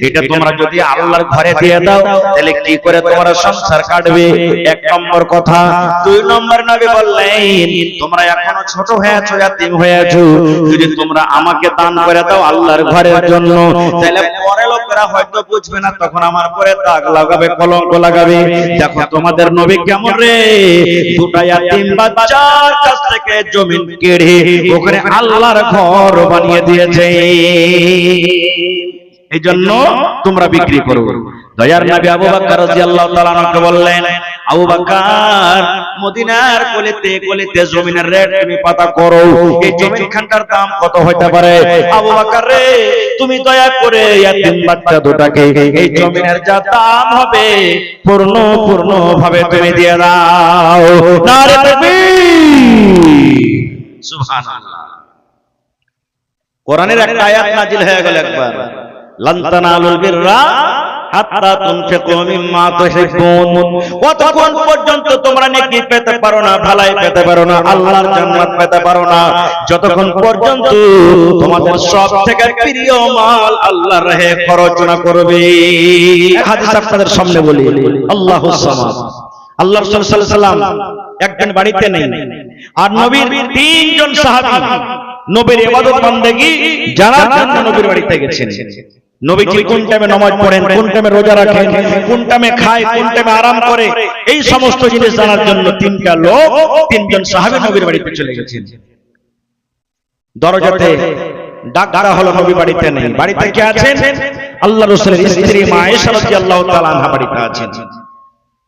এটা তোমরা যদি আল্লাহর ঘরে দিয়ে দাও, তাহলে কি করে তোমরা সংসার কাটবে? 1 নম্বর কথা। 2 নম্বর নবী বললেন, তোমরা এখনো ছোট হয়েছো, ইয়াতীম হয়েছো, যদি তোমরা আমাকে দান করে দাও আল্লাহর ঘরের জন্য, তাহলে পরে লোকেরা হয়তো বুঝবে না, তখন আমার পরে দাগ লাগাবে, কলঙ্ক লাগাবে। দেখো তোমাদের নবী কেমন রে, 2টা ইয়াতীম বাচ্চার কাছ থেকে জমিন কেড়ে ওখানে আল্লাহর ঘর বানিয়ে দিয়েছে। এই জন্য তোমরা বিক্রি করো। দয়ার নবী আবু বকর রাদিয়াল্লাহু তাআলা আনহু বললেন, আবু বকর মদিনার গলিতে গলিতে জমিনের রেট তুমি পাতা করো, এই জমিন খানটার দাম কত হতে পারে? আবু বকর রে, তুমি দয়া করে ইয়াতিম বাচ্চা দুটাকে এই জমিনের যা দাম হবে পূর্ণ ভাবে তুমি দিয়ে দাও। নারে তাকবীর, সুবহানাল্লাহ। কোরআনের একটা আয়াত নাজিল হয়ে গেল একবার, লান তানালুল বিররা হাত্তা তুনফিকু মিম্মা তুহিব্বুন। কতক্ষণ পর্যন্ত তোমরা নেকি পেতে পারো না, ভালাই পেতে পারো না, আল্লাহর জান্নাত পেতে পারো না, যতক্ষণ পর্যন্ত তোমাদের সবথেকে প্রিয় মাল আল্লাহর রাহে খরচ না করবে। হাদিস আপনাদের সামনে বলি, আল্লাহুস সামাদ। আল্লাহ রাসূল সাল্লাল্লাহু আলাইহি ওয়াসাল্লাম একদিন বাড়িতে নেই, আর নবীর তিনজন সাহাবী নবীর ইবাদত বন্দেগী জানার জন্য নবীর বাড়িতে গেছেন। নবীজি কোন টাইমে নামাজ পড়েন, কোন টাইমে রোজা রাখেন, কোন টাইমে খায়, কোন টাইমে আরাম করে, এই সমস্ত জিনিস জানার জন্য তিনটা লোক, তিনজন সাহাবী নবীর বাড়িতে চলে গেছেন। দরজাতে ডাক দেওয়া হলো, নবী বাড়িতে নেই। বাড়িতে কে আছেন? আল্লাহ রাসূলের স্ত্রী মা আয়েশা রাদিয়াল্লাহু তাআলা আনহা বাড়িতে আছেন।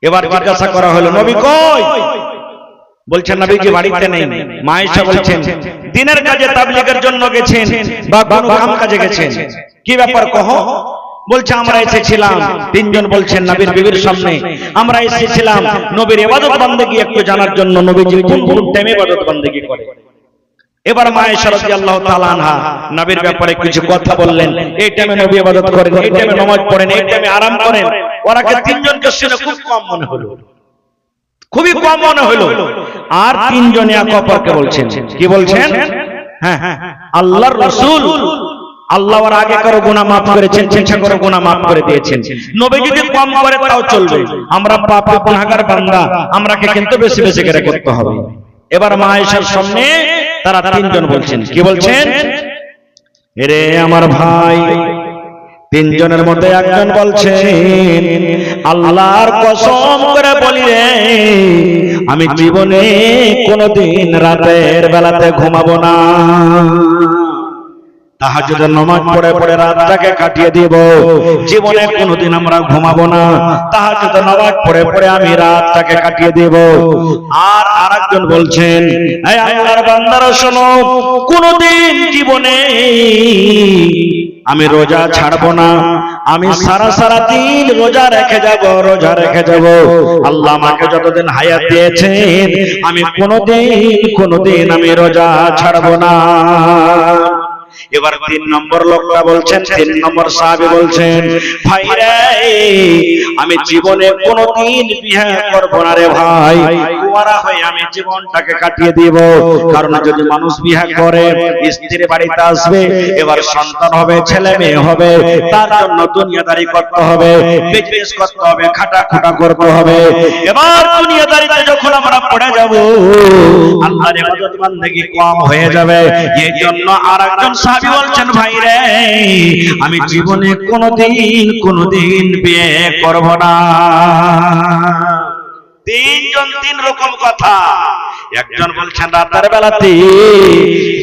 এবার জিজ্ঞাসা করা হলো, নবী কই? বলছেন নবীজি বাড়িতে নেই। মা আয়েশা বলছেন, দিনের কাজে তাবলীগের জন্য গেছেন বা কোনো কাম কাজে গেছেন, কি ব্যাপার কহ? বলছে আমরা এসেছিলাম, তিনজন বলছেন নবীর বিবির সামনে, আমরা এসেছিলাম নবীর ইবাদত বন্দেগী একটু জানার জন্য, নবীজি কোন কোন টাইমে ইবাদত বন্দেগী করে। এবার মা আয়েশা রাদিয়াল্লাহু তাআলা আনহা নবীর ব্যাপারে কিছু কথা বললেন, এই টাইমে নবী ইবাদত করেন, এই টাইমে নামাজ পড়েন, এই টাইমে আরাম করেন। ওরাকে তিনজনকে শুনে খুব কম মনে হলো, খুবই কম মনে হলো। আর তিনজনে এক অপরকে বলছেন, কি বলছেন? হ্যাঁ, আল্লাহর রাসূল আল্লাহ ওর আগে কারো গুনাহ মাফ করেছেন, চিন্তা করো গুনাহ মাফ করে দিয়েছেন। নবী যদি কম করে তাও চলবে, আমরা পাপী গুনাহগার বান্দা, আমরাকে কিন্তু বেশি বেশি করে করতে হবে। এবার মা আয়েশার সামনে তারা তিনজন বলছেন, কি বলছেন? এরে আমার ভাই, তিনজনের মধ্যে একজন বলছেন, আল্লাহর কসম করে বলি রে, আমি জীবনে কোনোদিন রাতের বেলাতে ঘুমাবো না, তাহাজ্জুদের নামাজ পড়ে পড়ে রাতটাকে কাটিয়ে দিব, জীবনে কোনোদিন আমরা ঘুমাবো না, তাহাজ্জুদের নামাজ পড়ে পড়ে আমি রাতটাকে কাটিয়ে দেব। আর আরেকজন বলছেন, হে আল্লাহর বান্দারা শোনো, কোনোদিন জীবনে আমি রোজা ছাড়বো না, আমি সারা দিন রোজা রেখে যাব, রোজা রেখে যাব। আল্লাহ আমাকে যতদিন হায়াত দিয়েছেন আমি কোনোদিন আমি রোজা ছাড়বো না। এবার তিন নম্বর লোকটা বলছেন, তিন নম্বর সাহাবী বলছেন, ভাই রে, আমি জীবনে কোনোদিন বিয়ে করব না রে ভাই, কুয়ারা হয়ে আমি জীবনটাকে কাটিয়ে দিব। কারণ যদি মানুষ বিয়ে করে, স্ত্রী বাড়িতে আসবে, এবার সন্তান হবে, ছেলে মেয়ে হবে, তার জন্য দুনিয়াদারি করতে হবে, বিজনেস করতে হবে, খাটাখুটা করতে হবে। এবার দুনিয়াদারিতে যখন আমরা পড়ে যাব, আল্লাহর ইবাদত বন্দেগী কম হয়ে যাবে। এই জন্য আরেকজন সাহাবী বলছেন, ভাই রে, আমি জীবনে কোনোদিন বিয়ে করব না। তিনজন তিন রকম কথা। একজন বলছেন রাতের বেলাতে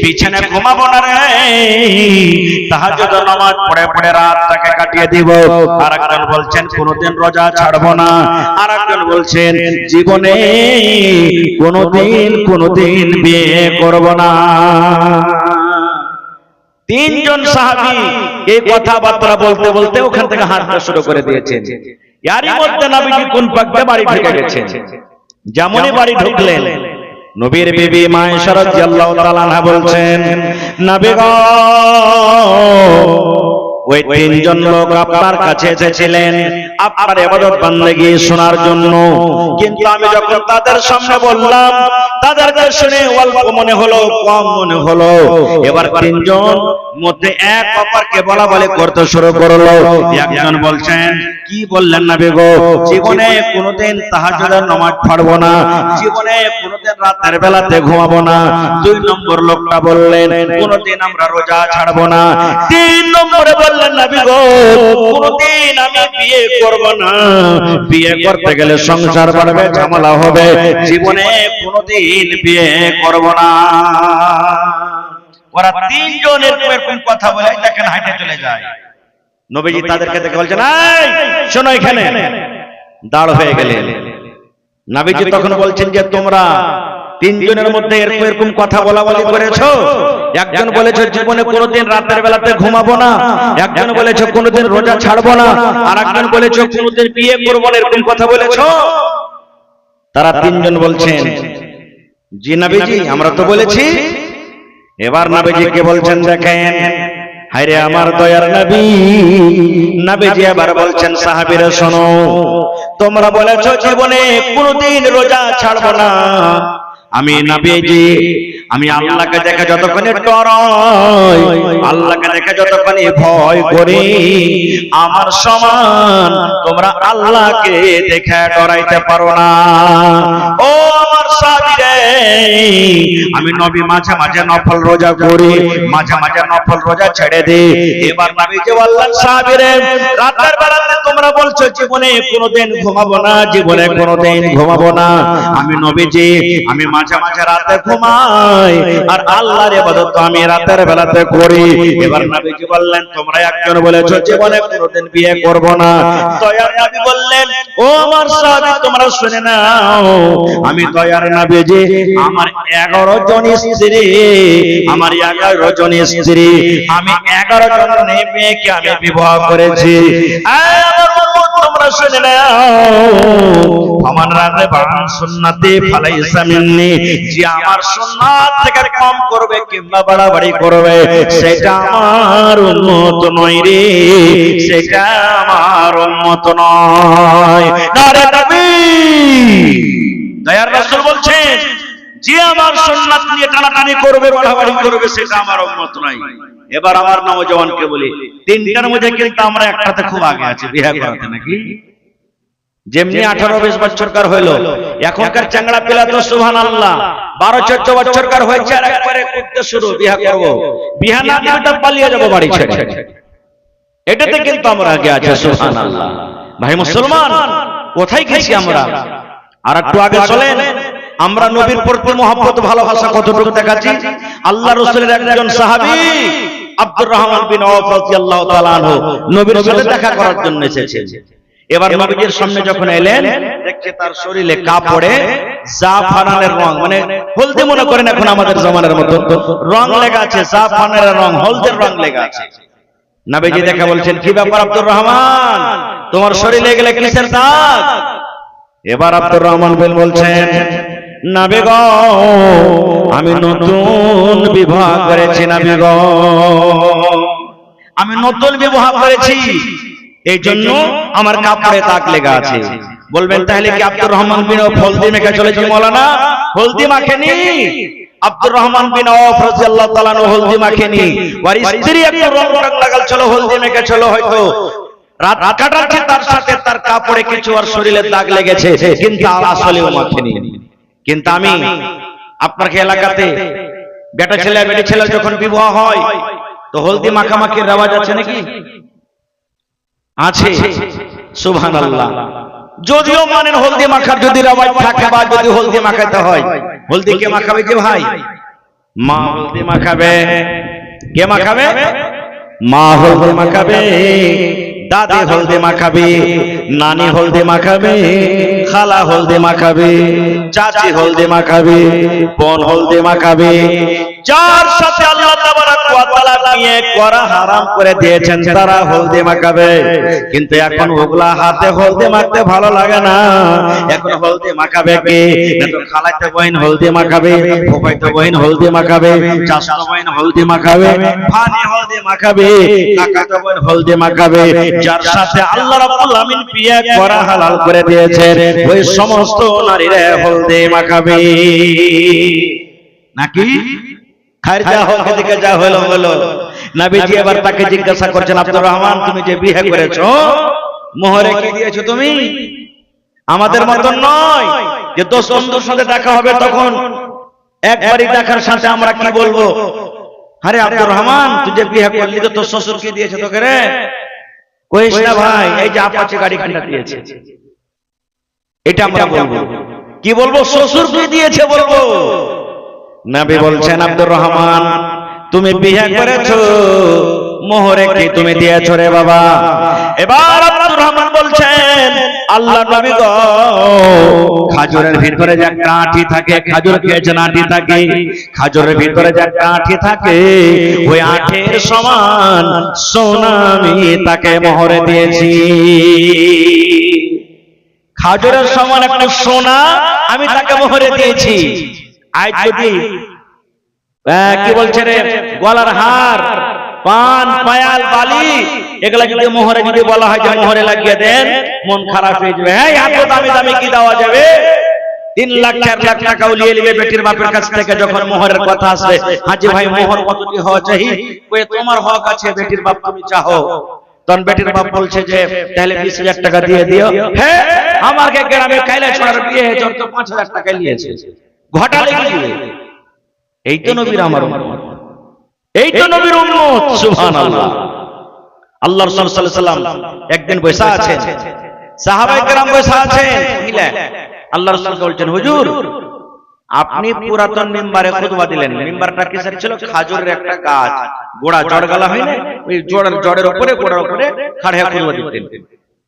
বিছানায় ঘুমাবো না রে, তাহাজ্জুদের নামাজ পড়ে পড়ে রাতটাকে কাটিয়ে দিব। আরেকজন বলছেন কোনোদিন রোজা ছাড়বো না। আরেকজন বলছেন জীবনে কোনোদিন বিয়ে করব না। তিনজন সাহাবী এই কথাবার্তা বলতে বলতে ওখান থেকে হাঁটতে শুরু করে দিয়েছেন। এরই মধ্যে নবীজি কোন পাকে বাড়ি ঢুকে গেছেন। যেমনই বাড়ি ঢুকলেন, নবীর বিবি মা আয়েশা রাদিয়াল্লাহু তাআলা আনহা বলছেন, নবী গো, ওই তিনজন লোক আপনার কাছে এসেছিলেন আপনার ইবাদত বন্দেগী শোনার জন্য, কিন্তু আমি যখন তাদের সামনে বললাম, তাদেরকে শুনে অল্প মনে হলো, কম মনে হলো। এবার তিনজন মধ্যে এক অপরকে বলা বলে করতে শুরু করলো। একজন বলছেন, কি বললেন নবী গো, জীবনে কোনোদিন তাহাজ্জুদের নামাজ পড়বো না, জীবনে কোনোদিন রাতের বেলাতে ঘুমাবো না। দুই নম্বর লোকটা বললেন, কোনোদিন আমরা রোজা ছাড়বো না। তিন নম্বরে বললেন, নবী গো, কোনোদিন আমি বিয়ে করব না, বিয়ে করতে গেলে সংসার বাড়বে, ঝামেলা হবে, জীবনে কোনোদিন বিয়ে করব না। ওরা তিনজন এরকম কথা বলে দেখেন হাঁটে চলে যায়। নবীজি তাদেরকে দেখে বলছেন, এই শোনো, এখানে দাঁড় হয়ে গেলেন। নবীজি তখন বলছেন যে তোমরা তিনজনের মধ্যে এরকম কথা বলাবলি করেছো। একজন বলেছে জীবনে কোনোদিন রাতের বেলাতে ঘুমাবো না, একজন বলেছে কোনোদিন রোজা ছাড়বো না, আর একজন বলেছে কোনোদিন বিয়ে করবো না, এরকম কথা বলেছো। তারা তিনজন বলছেন জি নবীজি আমরা তো বলেছি। এবার নবীজি কে বলছেন দেখেন, হায়রে আমার দয়ার নবী। নবীজি আবার বলছেন সাহাবীরা শোনো, তোমরা বলেছো জীবনে কোনোদিন রোজা ছাড়বো না। আমি নবীজি আমি আল্লাহকে দেখে যতক্ষণে ডরাই, আল্লাহকে দেখে যতক্ষণে ভয় করি, আমার সমান তোমরা আল্লাহকে দেখে ডরাইতে পারো না। ও আমার সাহাবীরা, আমি নবী মাঝে মাঝে নফল রোজা করি, মাঝে মাঝে নফল রোজা ছেড়ে দিই। এবার নবীজি বললেন সাহাবীরা, রাতের বেলাতে তোমরা বলছো জীবনে কোনোদিন ঘুমাবো না, জীবনে কোনোদিন ঘুমাবো না। আমি নবীজি আমি মাঝে মাঝে রাতে ঘুমাই, আর আল্লাহর ইবাদত আমি রাতের বেলাতে করি। এবার নবীজি বললেন তোমরা একজন বলেছো জীবনে কোনোদিন বিয়ে করব না। দয়ার নবী বললেন ও আমার সাহাবী তোমরা শুনে নাও, আমি দয়ার নবীজি আমার 11 জন স্ত্রী, আমার 11 জন স্ত্রী, আমি 11 জন মেয়েকে আমি বিবাহ করেছি। আমার উম্মত তোমরা শুনে নাও, ফামান রাগিবা আন সুন্নতি ফালাইসা মিন্নি, যে আমার সুন্নাত থেকে কম করবে কিংবা বাড়াবাড়ি করবে সেটা আমার উম্মত নয় রে, সেটা আমার উম্মত নয়। নারে তাকবীর। দয়ার রাসূল বলছেন যে আমার সুন্নাত নিয়ে টানাটানি করবে বাড়াবাড়ি করবে সেটা আমার উম্মত নয়। এবার আমার নওজওয়ানকে বলি, তিনটার মধ্যে কিন্তু আমরা একটাতে খুব আগে আছি বিয়ে করাতে, নাকি? যেমনি 18-20 বছরকার হইলো, এখনকার চাংড়া পিলা তো সুবহানাল্লাহ 12-14 বছরকার হয়েছে আর একবারে করতে শুরু বিয়ে করব, বিয়ে না দিলে তো পালিয়ে যাব বাড়ি ছেড়ে। এটাতে কিন্তু আমরা আগে আছি সুবহানাল্লাহ। ভাই মুসলমান কোথায় গেছি আমরা? আর একটু আগে চলেন, আমরা নবীর প্রতি মহব্বত ভালোবাসা কতটুকু দেখাচ্ছি। আল্লাহ রাসূলের একজন সাহাবী আব্দুর রহমান বিন আওফ রাদিয়াল্লাহু তাআলা আনহু নবীর সাথে দেখা করার জন্য এসেছেন। এবার নবীজির সামনে যখন এলেন দেখছে তার শরীরে কাপড়ে জাফরানের রং, মানে হলদে মনে করেন এখন আমাদের জামানার মতো রং লেগে আছে, জাফরানের রং, হলদের রং লেগে আছে। নবীজি দেখে বলছেন কি ব্যাপার আব্দুর রহমান, তোমার শরীরে গেলে কিসের দাগ? এবার আব্দুর রহমান বলছেন নবী গো আমি নতুন বিবাহ করেছি, নবী গো আমি নতুন বিবাহ করেছি, এই জন্য আমার কাপড়ে দাগ লেগে আছে। বলবেন তাহলে কি আব্দুর রহমান বিন আওফ হলদি মেখে চলেছে? মৌলানা হলদি মাখেনি, আব্দুর রহমান বিন আওফ রাদিয়াল্লাহু তাআলা হলদি মাখেনি, ওর স্ত্রী একটু রং লাগাল ছিল, হলদি মেখে ছিল, হয়তো রাত কাটাচ্ছে তার সাথে, তার কাপড়ে কিছু আর শরীরে দাগ লেগেছে, কিন্তু আসলেও মাখেনি। কিন্তু আমি আপনার এলাকাতে বেটা ছেলে বেটি ছেলে যখন বিবাহ হয় তো হলদি মাখামাখির রেওয়াজ আছে নাকি? আছে সুবহানাল্লাহ। যদিও মানেন হলদি মাখার যদি রেওয়াজ থাকে বা যদি হলদি মাখাতে হয়, হলদি কে মাখাবে? যে ভাই মা হলদি মাখাবে। কে মাখাবে? মা হলদি মাখাবে, দাদি হলদি মাখাবে, নানি হলদি মাখাবে, খালা হলদি মাখাবে, চাচি হলদি মাখাবে, বোন হলদি মাখাবে। যার সাথে আল্লাহ তাবারাক ওয়া তাআলা বিয়ে করা হারাম করে দিয়েছেন তারা হলদি মাখাবে। কিন্তু এখন ওগুলা হাতে হলদি মাখতে ভালো লাগে না, এখন হলদি মাখাবে কে? তো খালাতে বহিন হলদি মাখাবে, ফুফাইতে বহিন হলদি মাখাবে, চাচাতো বহিন হলদি মাখাবে, ভানি হলদি মাখাবে, কাকাতো বহিন হলদি মাখাবে। যার সাথে আল্লাহ রাব্বুল আমিন বিয়ে করা হালাল করে দিয়েছেন ওই সমস্ত নারীরা হলদি মাখাবে, নাকি? খারজা হলদি দিকে যা হলো হলো। নবীজি এবার তাকে জিজ্ঞাসা করছেন আব্দুর রহমান তুমি যে বিয়ে করেছো মোহরে কি দিয়েছো তুমি? আমাদের মতন নয় যে দোস্ত বন্ধুর সাথে দেখা হবে তখন একবারই দেখার সাথে আমরা কি বলবো, আরে আব্দুর রহমান তুই যে বিয়ে করলি তো তোর শ্বশুর কি দিয়েছে তোকে রে? কইস না ভাই এই যে আপাচে গাড়ি খান্ডা দিয়েছে, এটা আমরা বলবো। কি বলবো? শ্বশুর কি দিয়েছে বলবো। নবী বলছেন আব্দুর রহমান তুমি বিয়ে করেছো মোহরে কি তুমি দিয়েছো রে বাবা? এবার আব্দুর রহমান বলছেন আল্লাহ নবী গো খাজুরের ভিতরে যে একটা আঁটি থাকে, খাজুর খেয়েছেন আঁটি থাকে, খাজুরের ভিতরে যে একটা আঁটি থাকে ওই আঁটের সমান সোনা আমি তাকে মোহরে দিয়েছি। খাজুরের সমান একটা সোনা আমি তাকে মোহরে দিয়েছি। আজ যদি কি বলছে রে, গলার হার, পান, পায়াল, বালি, এগুলা যদি মোহরে যদি বলা হয় যে মোহরে লাগিয়ে দেন, মন খারাপ হয়ে যাবে। হ্যাঁ, এত দামি দামি কি দেওয়া যাবে? 3 লাখ 4 লাখ টাকা উলিয়ে নেবে বেটির বাপের কাছ থেকে। যখন মোহরের কথা আসবে, হাজি ভাই মোহর কতটি হওয়া চাই? ওই তোমার হক আছে, বেটির বাপ তুমি চাও। তখন বেটির বাপ বলছে যে তাহলে 20,000 টাকা দিয়ে দিও। হ্যাঁ, আমাকে গ্রামে কাইলা ছড়ার বিয়ে হয়েছে, তো 5,000 টাকা নিয়েছে, ঘটালে কি দিবে? এই তো নবীর আমার উম্মত, এই তো নবীর উম্মত। সুবহানাল্লাহ। আল্লাহ রাসূল সাল্লাল্লাহু আলাইহি ওয়াসাল্লাম একদিন বসে আছেন, সাহাবায়ে কেরাম বসে আছেন, আল্লাহ রাসূল বলছেন, হুজুর আপনি পুরাতন মিম্বারে খুতবা দিলেন। মিম্বারটা কিসের ছিল? খাজুরের একটা গাছ, গোড়া জড় গালা হয় না, ওই জড়ের উপরে, গোড়ার উপরে খাড়া খুতবা দিতেন।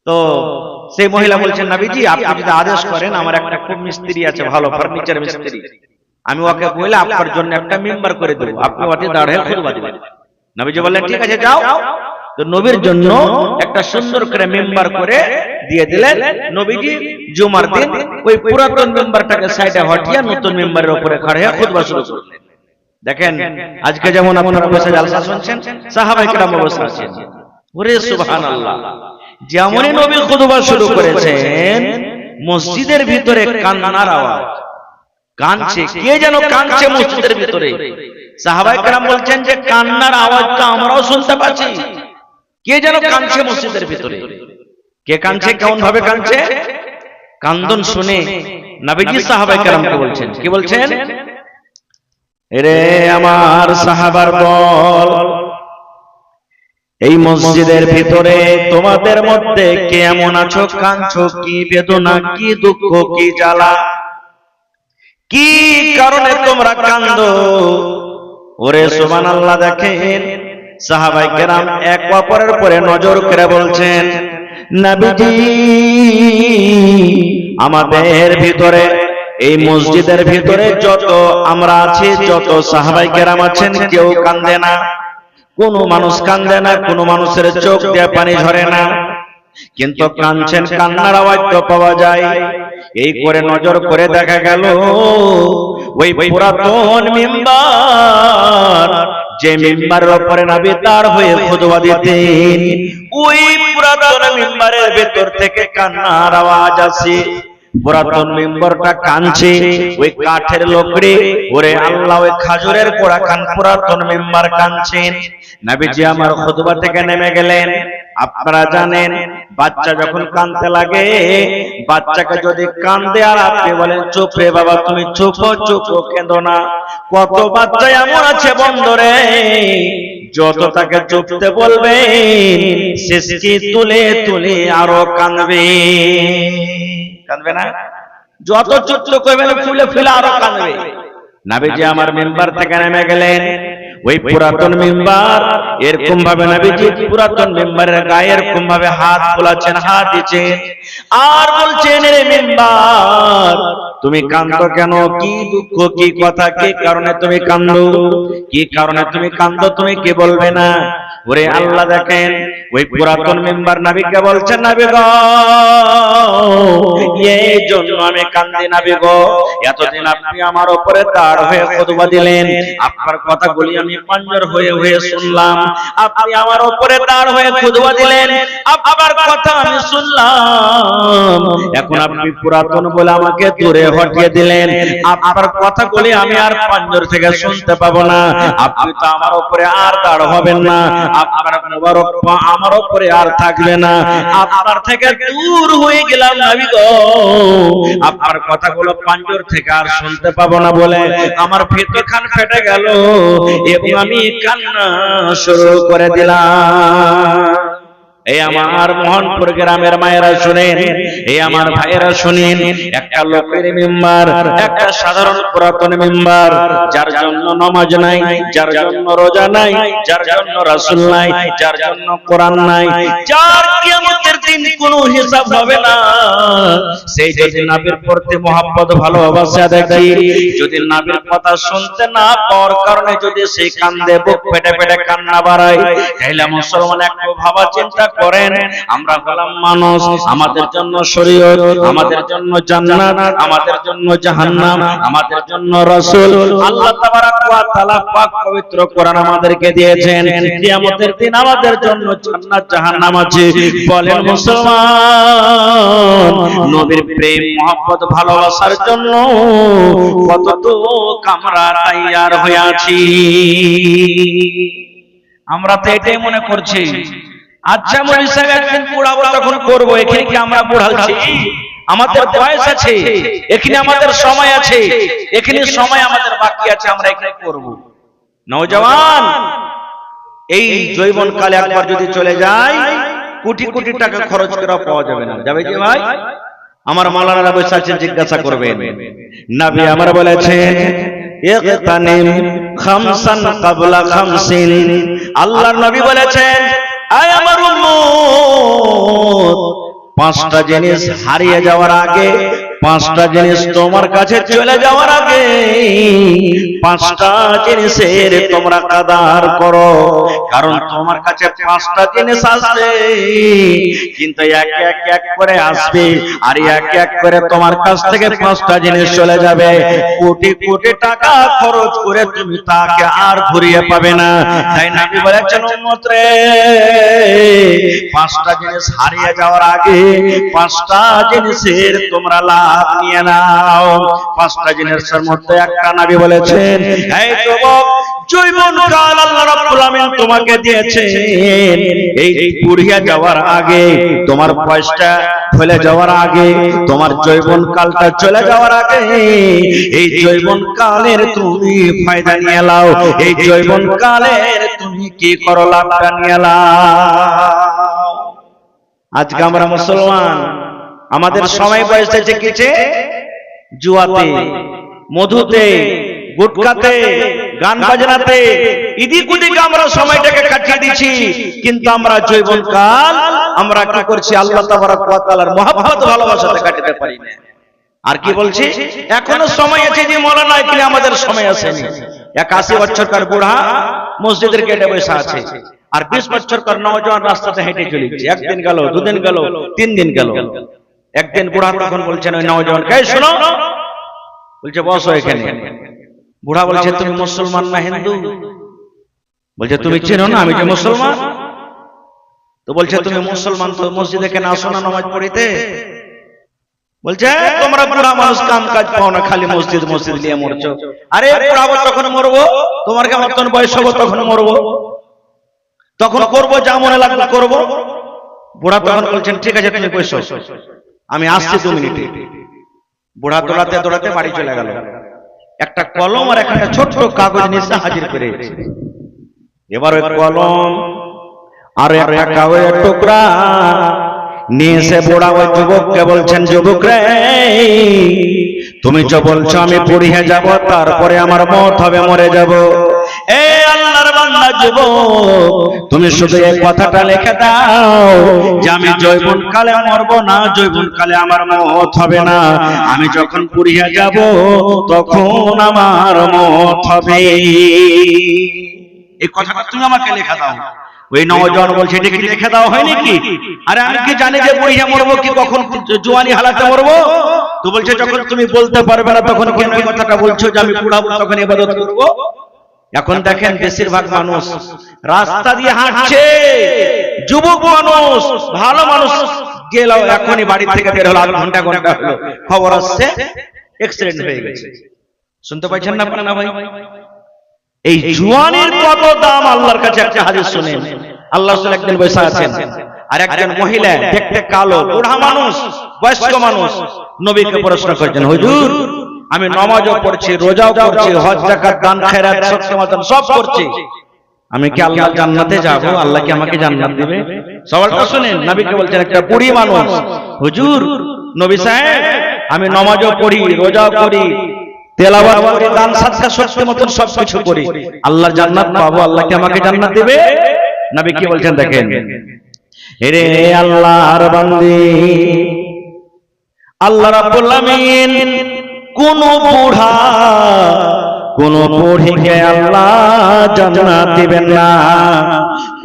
তো সেই মহিলা বলছেন, নবীজি আপনি যদি আদেশ করেন, আমার একটা খুব মিস্ত্রি আছে, ভালো ফার্নিচার মিস্ত্রি, আমি ওকে বলে আপনার জন্য একটা মিম্বার করে দেব, আপনি ওতে দাঁড়িয়ে খুতবা দিবেন। নবীজি বললেন ঠিক আছে যাও। তো নবীর জন্য একটা সুন্দর করে মিম্বার করে দিয়ে দিলেন। নবীজি জুমার দিন ওই পুরাতন মিম্বারটাকে সাইডে হটিয়ে নতুন মিম্বারের উপরে খাড়া হয়ে খুতবা শুরু করলেন। দেখেন আজকে যেমন আপনারা বসে জালসা শুনছেন, সাহাবায়ে কেরাম বসে আছেন। ওরে সুবহানাল্লাহ, যেমনই নবী খুতবা শুরু করেছেন, মসজিদের ভিতরে কান্নার আওয়াজ, কাঁদছে, কে যেন কাঁদছে মসজিদের ভিতরে। সাহাবায়ে কেরাম বলছেন যে কান্নার আওয়াজটা আমরাও শুনতে পাচ্ছি, কে যেন কাঁদছে মসজিদের ভিতরে। কে কাঁদছে, কেমন ভাবে কাঁদছে? কান্দন শুনে নবীজি সাহাবায়ে কেরামকে বলছেন, কি বলছেন? এরে আমার সাহাবার দল, এই মসজিদের ভিতরে তোমাদের মধ্যে কে এমন আছো, কাঁদছো, কি বেদনা, কি দুঃখ, কি জ্বালা, কি কারণে তোমরা কান্দো? ওরে সুবহানাল্লাহ। দেখেন সাহাবায়ে কেরাম এক অপরের উপরে নজর করে বলছেন, নবীজি আমাদের ভিতরে, এই মসজিদের ভিতরে যত আমরা আছি, যত সাহাবায়ে কেরাম আছেন, কেউ কান্দে না, কোন মানুষ কান্দে না, কোন মানুষের চোখ দিয়ে পানি ঝরে না, কিন্তু কাঁদছেন, কান্নার আওয়াজ তো পাওয়া যায়। এই করে নজর করে দেখা গেল ওই পুরাতন মিম্বার, যে মিম্বারের উপরে নবী তার হয়ে খুতবা দিতেন, ওই পুরাতন মিম্বারের ভেতর থেকে কান্নার আওয়াজ আসে। পুরাতন মিম্বরটা কাঁদছে, ওই কাঠের লকড়ি, ওরে আল্লাহ, ওই খাজুরের কোড়া খান পুরাতন মিম্বার কাঁদছেন। নবীজি আমার খুতবা থেকে নেমে গেলেন। আপনারা জানেন বাচ্চা যখন কাঁদতে লাগে, বাচ্চাকে যদি কান্দে আর আপনি বলেন চুপ রে বাবা, তুমি চুপ চুপ, কেঁদো না, কত বাচ্চা এমন আছে বন্দরে, যত তাকে চুপতে বলবেন শেষকে তুলে তুলে আরো কাঁদবে, কাঁদবে না? যত চুপ করবেন ফুলে ফুলে আরো কাঁদবে। নবীজি আমার মিম্বার থেকে নেমে গেলেন। ওই পুরাতন মিম্বার এরকম ভাবে নবীজি পুরাতন মিম্বারের গায়ে এরকম ভাবে হাত বোলাচ্ছেন, হাত দিচ্ছেন, আর বলছেন, রে মিম্বার তুমি কাঁদো কেন, কি দুঃখ, কি কথা, কি কারণে তুমি কাঁদো, কি কারণে তুমি কাঁদো, তুমি কি বলবে না? ওরে আল্লাহ, দেখেন ওই পুরাতন মিম্বার নবীকে বলছেন, নবী গো এই জন্য আমি কান্দি, নবী গো এতদিন আপনি আমার উপরে দাঁড় হয়ে খুতবা দিলেন, আপনার কথাগুলি আমি পাঞ্জর হয়ে হয়ে শুনলাম, আপনি আমার উপরে দাঁড় হয়ে খুতবা দিলেন, আপনার কথা আমি শুনলাম, এখন আপনি পুরাতন বলে আমাকে দূরে হটিয়ে দিলেন, আপনার কথাগুলি আমি আর পাঞ্জর থেকে শুনতে পাবো না, আপনি তো আমার উপরে আর দাঁড় হবেন না, আপনার মোবারক পা আমার উপরে আর থাকবে না, আপনার থেকে দূর হয়ে গেলাম নবী গো, আপনার কথাগুলো পাঞ্জর থেকে আর শুনতে পাবো না বলে আমার ভিতর খান ফেটে গেল এবং আমি কান্না শুরু করে দিলাম। এই আমার মোহনপুর গ্রামের মায়েরা শুনেন, এই আমার ভাইয়েরা শুনেন, একটা লোকের মিম্বার, একটা সাধারণ পুরাতন মিম্বার, যার জন্য নামাজ নাই, যার জন্য রোজা নাই, যার জন্য রাসূল নাই, যার জন্য কোরআন নাই, যার কিয়ামতের দিন দিন কোনো হিসাব হবে না। সেই যদি নবীর প্রতি মহব্বত ভালোবাসা দেখি, যদি নবীর কথা শুনতে না পাওয়ার কারণে যদি সেই কান্দে বুক পেটে পেটে কান্না বাড়ায়, তাহলে মুসলমান একটু ভাবা চিন্তা করেন, আমরা হলাম মানুষ, আমাদের জন্য শরীয়ত, আমাদের জন্য জান্নাত, আমাদের জন্য জাহান্নাম, আমাদের জন্য রাসূল। আল্লাহ তাবারক ওয়া তাআলা পাক পবিত্র কোরআন আমাদেরকে দিয়েছেন, কিয়ামতের দিন আমাদের জন্য জান্নাত জাহান্নাম আছে। বলেন মুসলমান, নবীর প্রেম মহব্বত ভালোবাসার জন্য কতটুক আমরা তৈয়ার হয়ে আছি? আমরা তো এটাই মনে করছি, আচ্ছা মৌলভী সাহেব একদিন পড়াবো তখন করবো, এখানে কি আমরা পড়াচ্ছি? আমাদের বয়স আছে, এখানে আমাদের সময় আছে, এখানে সময় আমাদের বাকি আছে, আমরা এখানে করব। নওজওয়ান, এই জৈবন কালে একবার যদি চলে যায়, কোটি কোটি টাকা খরচ করে পাওয়া যাবে না। যাবে কি ভাই? আমার মাওলানা বসে আছেন, জিজ্ঞাসা করবেন। নবী আমার বলেছেন, ইগতানিম খামসান ক্বাবলা খামসিন। আল্লাহর নবী বলেছেন, আয় আমার উম্মত, পাঁচটা জিনিস হারিয়ে যাওয়ার আগে, পাঁচটা জিনিস তোমার কাছে চলে যাওয়ার আগে, পাঁচটা জিনিসের তোমরা কাদার করো। কারণ তোমার কাছে পাঁচটা জিনিস আসবে, কিন্তু এক এক এক করে আসবে, আর এক এক করে তোমার কাছ থেকে পাঁচটা জিনিস চলে যাবে। কোটি কোটি টাকা খরচ করে তুমি তাকে আর ঘুরিয়ে পাবে না। তাই নবী বলেছেন, উম্মত রে, পাঁচটা জিনিস হারিয়ে যাওয়ার আগে পাঁচটা জিনিসের তোমরা লাভ নিয়ে নাও। পাঁচটা জিনিসের মধ্যে একটা নবী বলেছেন, এই যুবক, জৈবনকাল আল্লাহ রাব্বুল আমিন তোমাকে দিয়েছেন, এই পুড়িয়ে যাওয়ার আগে, তোমার বয়সটা ফেলে যাওয়ার আগে, তোমার জৈবনকালটা চলে যাওয়ার আগে, এই জৈবনকালের তুমি ফায়দা নিয়ে নাও। এই জৈবনকালের তুমি কি করো, লাভটা নিয়ে নাও। আজকে আমরা মুসলমান, আমাদের সময় বয়স কিছে জুয়াতে, মধুতে, গুটকাতে, গান বাজনাতে, ইদিক উদিক আমরা সময়টাকে কাটিয়ে দিচ্ছি। কিন্তু আমরা জৈবনকাল আমরা কি করছি? আল্লাহ তাবারক ওয়া তাআলার মহব্বত ভালোবাসাতে কাটাতে পারি না। আর কি বলছি, এখনো সময় আছে যে মওলানা, এখানে আমাদের সময় আসেনি। 81 বছরকার বুড়া মসজিদের গেটে বসে আছে, আর 20 বছরকার নওজওয়ান রাস্তাতে হেঁটে চলেছে। একদিন গেল, দুদিন গেল, 3 দিন গেল। একদিন বুড়া তখন বলছেন ওই নওজওয়ানকে, এই শোনো, বলছে বসো এখানে। বুড়া বলছে, তুমি মুসলমান না হিন্দু? বলছে, তুমি চেনো না আমি যে মুসলমান? তো বলছে, তুমি মুসলমান তো মসজিদে কেন আসো না নামাজ পড়িতে? বলছে, তোমরা বুড়া মানুষ, কাম কাজ পাও না, খালি মসজিদ মসজিদ নিয়ে মরছো। আরে বুড়া তখন মরবো, তোমার কেমন বয়স হবো তখন মরবো, তখন করবো যা মনে লাগবে করবো। বুড়া তখন বলছেন, ঠিক আছে তুমি বসো, আমি আসছি 2 মিনিটে। বুড়া দৌড়াতে দৌড়াতে বাড়ি চলে গেল। একটা কলম আর একটা ছোট্ট কাগজ নিয়ে হাজির করে। এবার ওই কলম আর একটা কাগজের টুকরা নিয়ে এসে বুড়া ওই যুবককে বলছেন, যুবক রে, তুমি যে বলছো আমি পুড়িয়ে যাব, তারপরে আমার মওত হবে, মরে যাব। এ আল্লাহর বান্দা যুবক, তুমি শুধু এই কথাটা লিখে দাও যে আমি জৈবনকালে মরবো না, জৈবনকালে আমার মওত হবে না। আমি যখন পুড়িয়ে যাব তখন আমার মওত হবে। এই কথাটা তুমি আমাকে লিখে দাও। ওই নওজওয়ান বলছে, এটা কি লিখে দাও হয় নাকি? আরে আমি কি জানি যে পুড়িয়ে মরবো কি কখন জওয়ানি হালাতে মরবো? তো বলছে, যখন তুমি বলতে পারবে না তখন কেন এই কথাটা বলছো যে আমি পুড়াবো তখন ইবাদত করবো? এখন দেখেন বেশিরভাগ মানুষ রাস্তা দিয়ে হাঁটছে, যুবক মানুষ, ভালো মানুষ গেল, এখনই বাড়ি থেকে বের হলো, 8 ঘন্টা ঘন্টা হলো, খবর আসছে অ্যাক্সিডেন্ট হয়ে গেছে। শুনতে পাচ্ছেন না আপনারা ভাই? এই জওয়ানের কত দাম আল্লাহর কাছে একটা হাদিস শুনেন। আল্লাহ রাসূল একদিন বসে আছেন, আর একজন মহিলা দেখতে কালো, বুড়া মানুষ, বয়স্ক মানুষ, নবীকে প্রশ্ন করছেন, হুজুর আমি নামাজও পড়ছি, রোজাও করছি, হজ যাকাত দান খেরাত সবসময় সব করছি, আমি কি আল্লাহর জান্নাতে যাব? আল্লাহ কি আমাকে জান্নাত দিবে? সওয়ালটা শুনেন। নবীকে বলছেন একটা বুড়ি মানুষ, হুজুর নবী সাহেব আমি নামাজও পড়ি, রোজাও করি, তেলাওয়াত করি, দান সাদকা সত্যি মতন সবকিছু করি, আল্লাহর জান্নাত পাবো, আল্লাহ কি আমাকে জান্নাত দিবে? নবী কি বলছেন দেখেন, রে আল্লাহর বান্দি, আল্লাহ রাব্বুল আমিন কোন বুড়া কোন বুড়িকে আল্লাহ জান্নাত দিবেন না।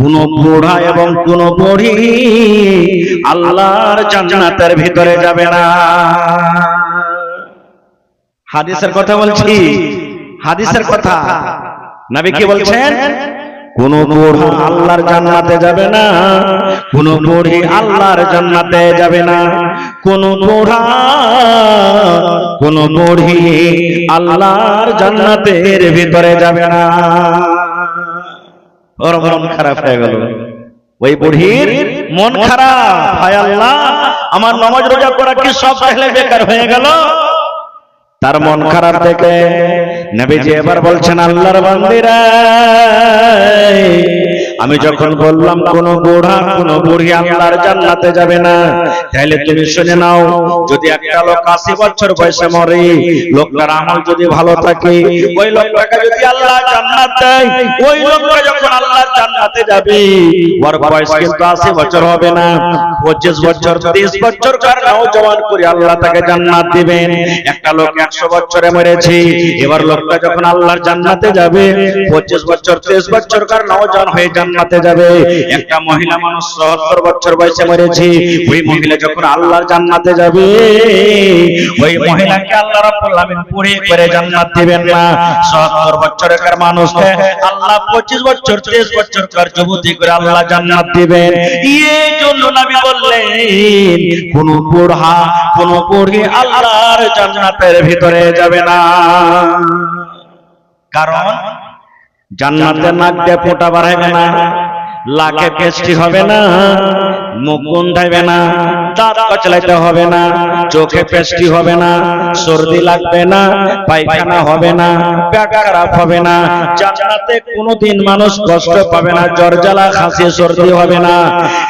কোন বুড়া এবং কোন বুড়ি আল্লাহর জান্নাতের ভিতরে যাবে না। হাদিসের কথা বলছি, হাদিসের কথা। নবী কি বলছেন? কোন বুড়া আল্লাহর জান্নাতে যাবে না, কোন বুড়ি আল্লাহর জান্নাতে যাবে না, কোন বুড়া কোন বুড়ি আল্লাহর জান্নাতের ভিতরে যাবে না। ওর মন খারাপ হয়ে গেল, ওই বুড়ির মন খারাপ। হায় আল্লাহ, আমার নামাজ রোজা করা কি সব তাহলে বেকার হয়ে গেল? তার মন খারাপ দেখে নবীজি এবার বলছেন, আল্লাহর বান্দিরা, আমি যখন বললাম কোন বুড়া কোন বুড়ি আল্লাহর জান্নাতে যাবে না, তাহলে তুমি শুনে নাও, যদি একটা লোক 80 বছর বয়সে মরে, লোকটার আমল যদি ভালো থাকে, ওই লোকটাকে যদি আল্লাহ জান্নাত দেয়, ওই লোকটা যখন আল্লাহর জান্নাতে যাবে, ওর বয়স কিন্তু 80 বছর হবে না, 25 বছর 30 বছর কার নওজওয়ান করে আল্লাহ তাকে জান্নাত দিবেন। একটা লোক 100 বছরে মরেছে, এবার লোকটা যখন আল্লাহর জান্নাতে যাবে, 25 বছর 30 বছর কার নওজওয়ান হয়ে জান্নাতে যাবে। একটা মহিলা মানুষ 70 বছর বয়সে মরেছে, ওই মহিলা যখন আল্লাহর জান্নাতে যাবে, ওই মহিলাকে আল্লাহ রাব্বুল আমিন পুরে করে জান্নাত দিবেন না। 70 বছরের মানুষকে আল্লাহ 25 বছর 30 বছর কার যুবতী করে আল্লাহ জান্নাত দিবেন। এই জন্য নবী বললেন, কোন বুড়া কোন বুড়ি আল্লাহর জান্নাতের ভিতরে যাবে না। কারণ জান্নাতে নাক দিয়ে ফোঁটা বাড়াইবে না, লাকে পেস্টি হবে না, মুখ গন্ধাইবে না, দাঁত কচলাইতে হবে না, চোখে পেস্টি হবে না, সর্দি লাগবে না, পায়খানা হবে না, পেট খারাপ হবে না, জান্নাতে কোনোদিন মানুষ কষ্ট পাবে না, জ্বর জ্বালা কাশি সর্দি হবে না।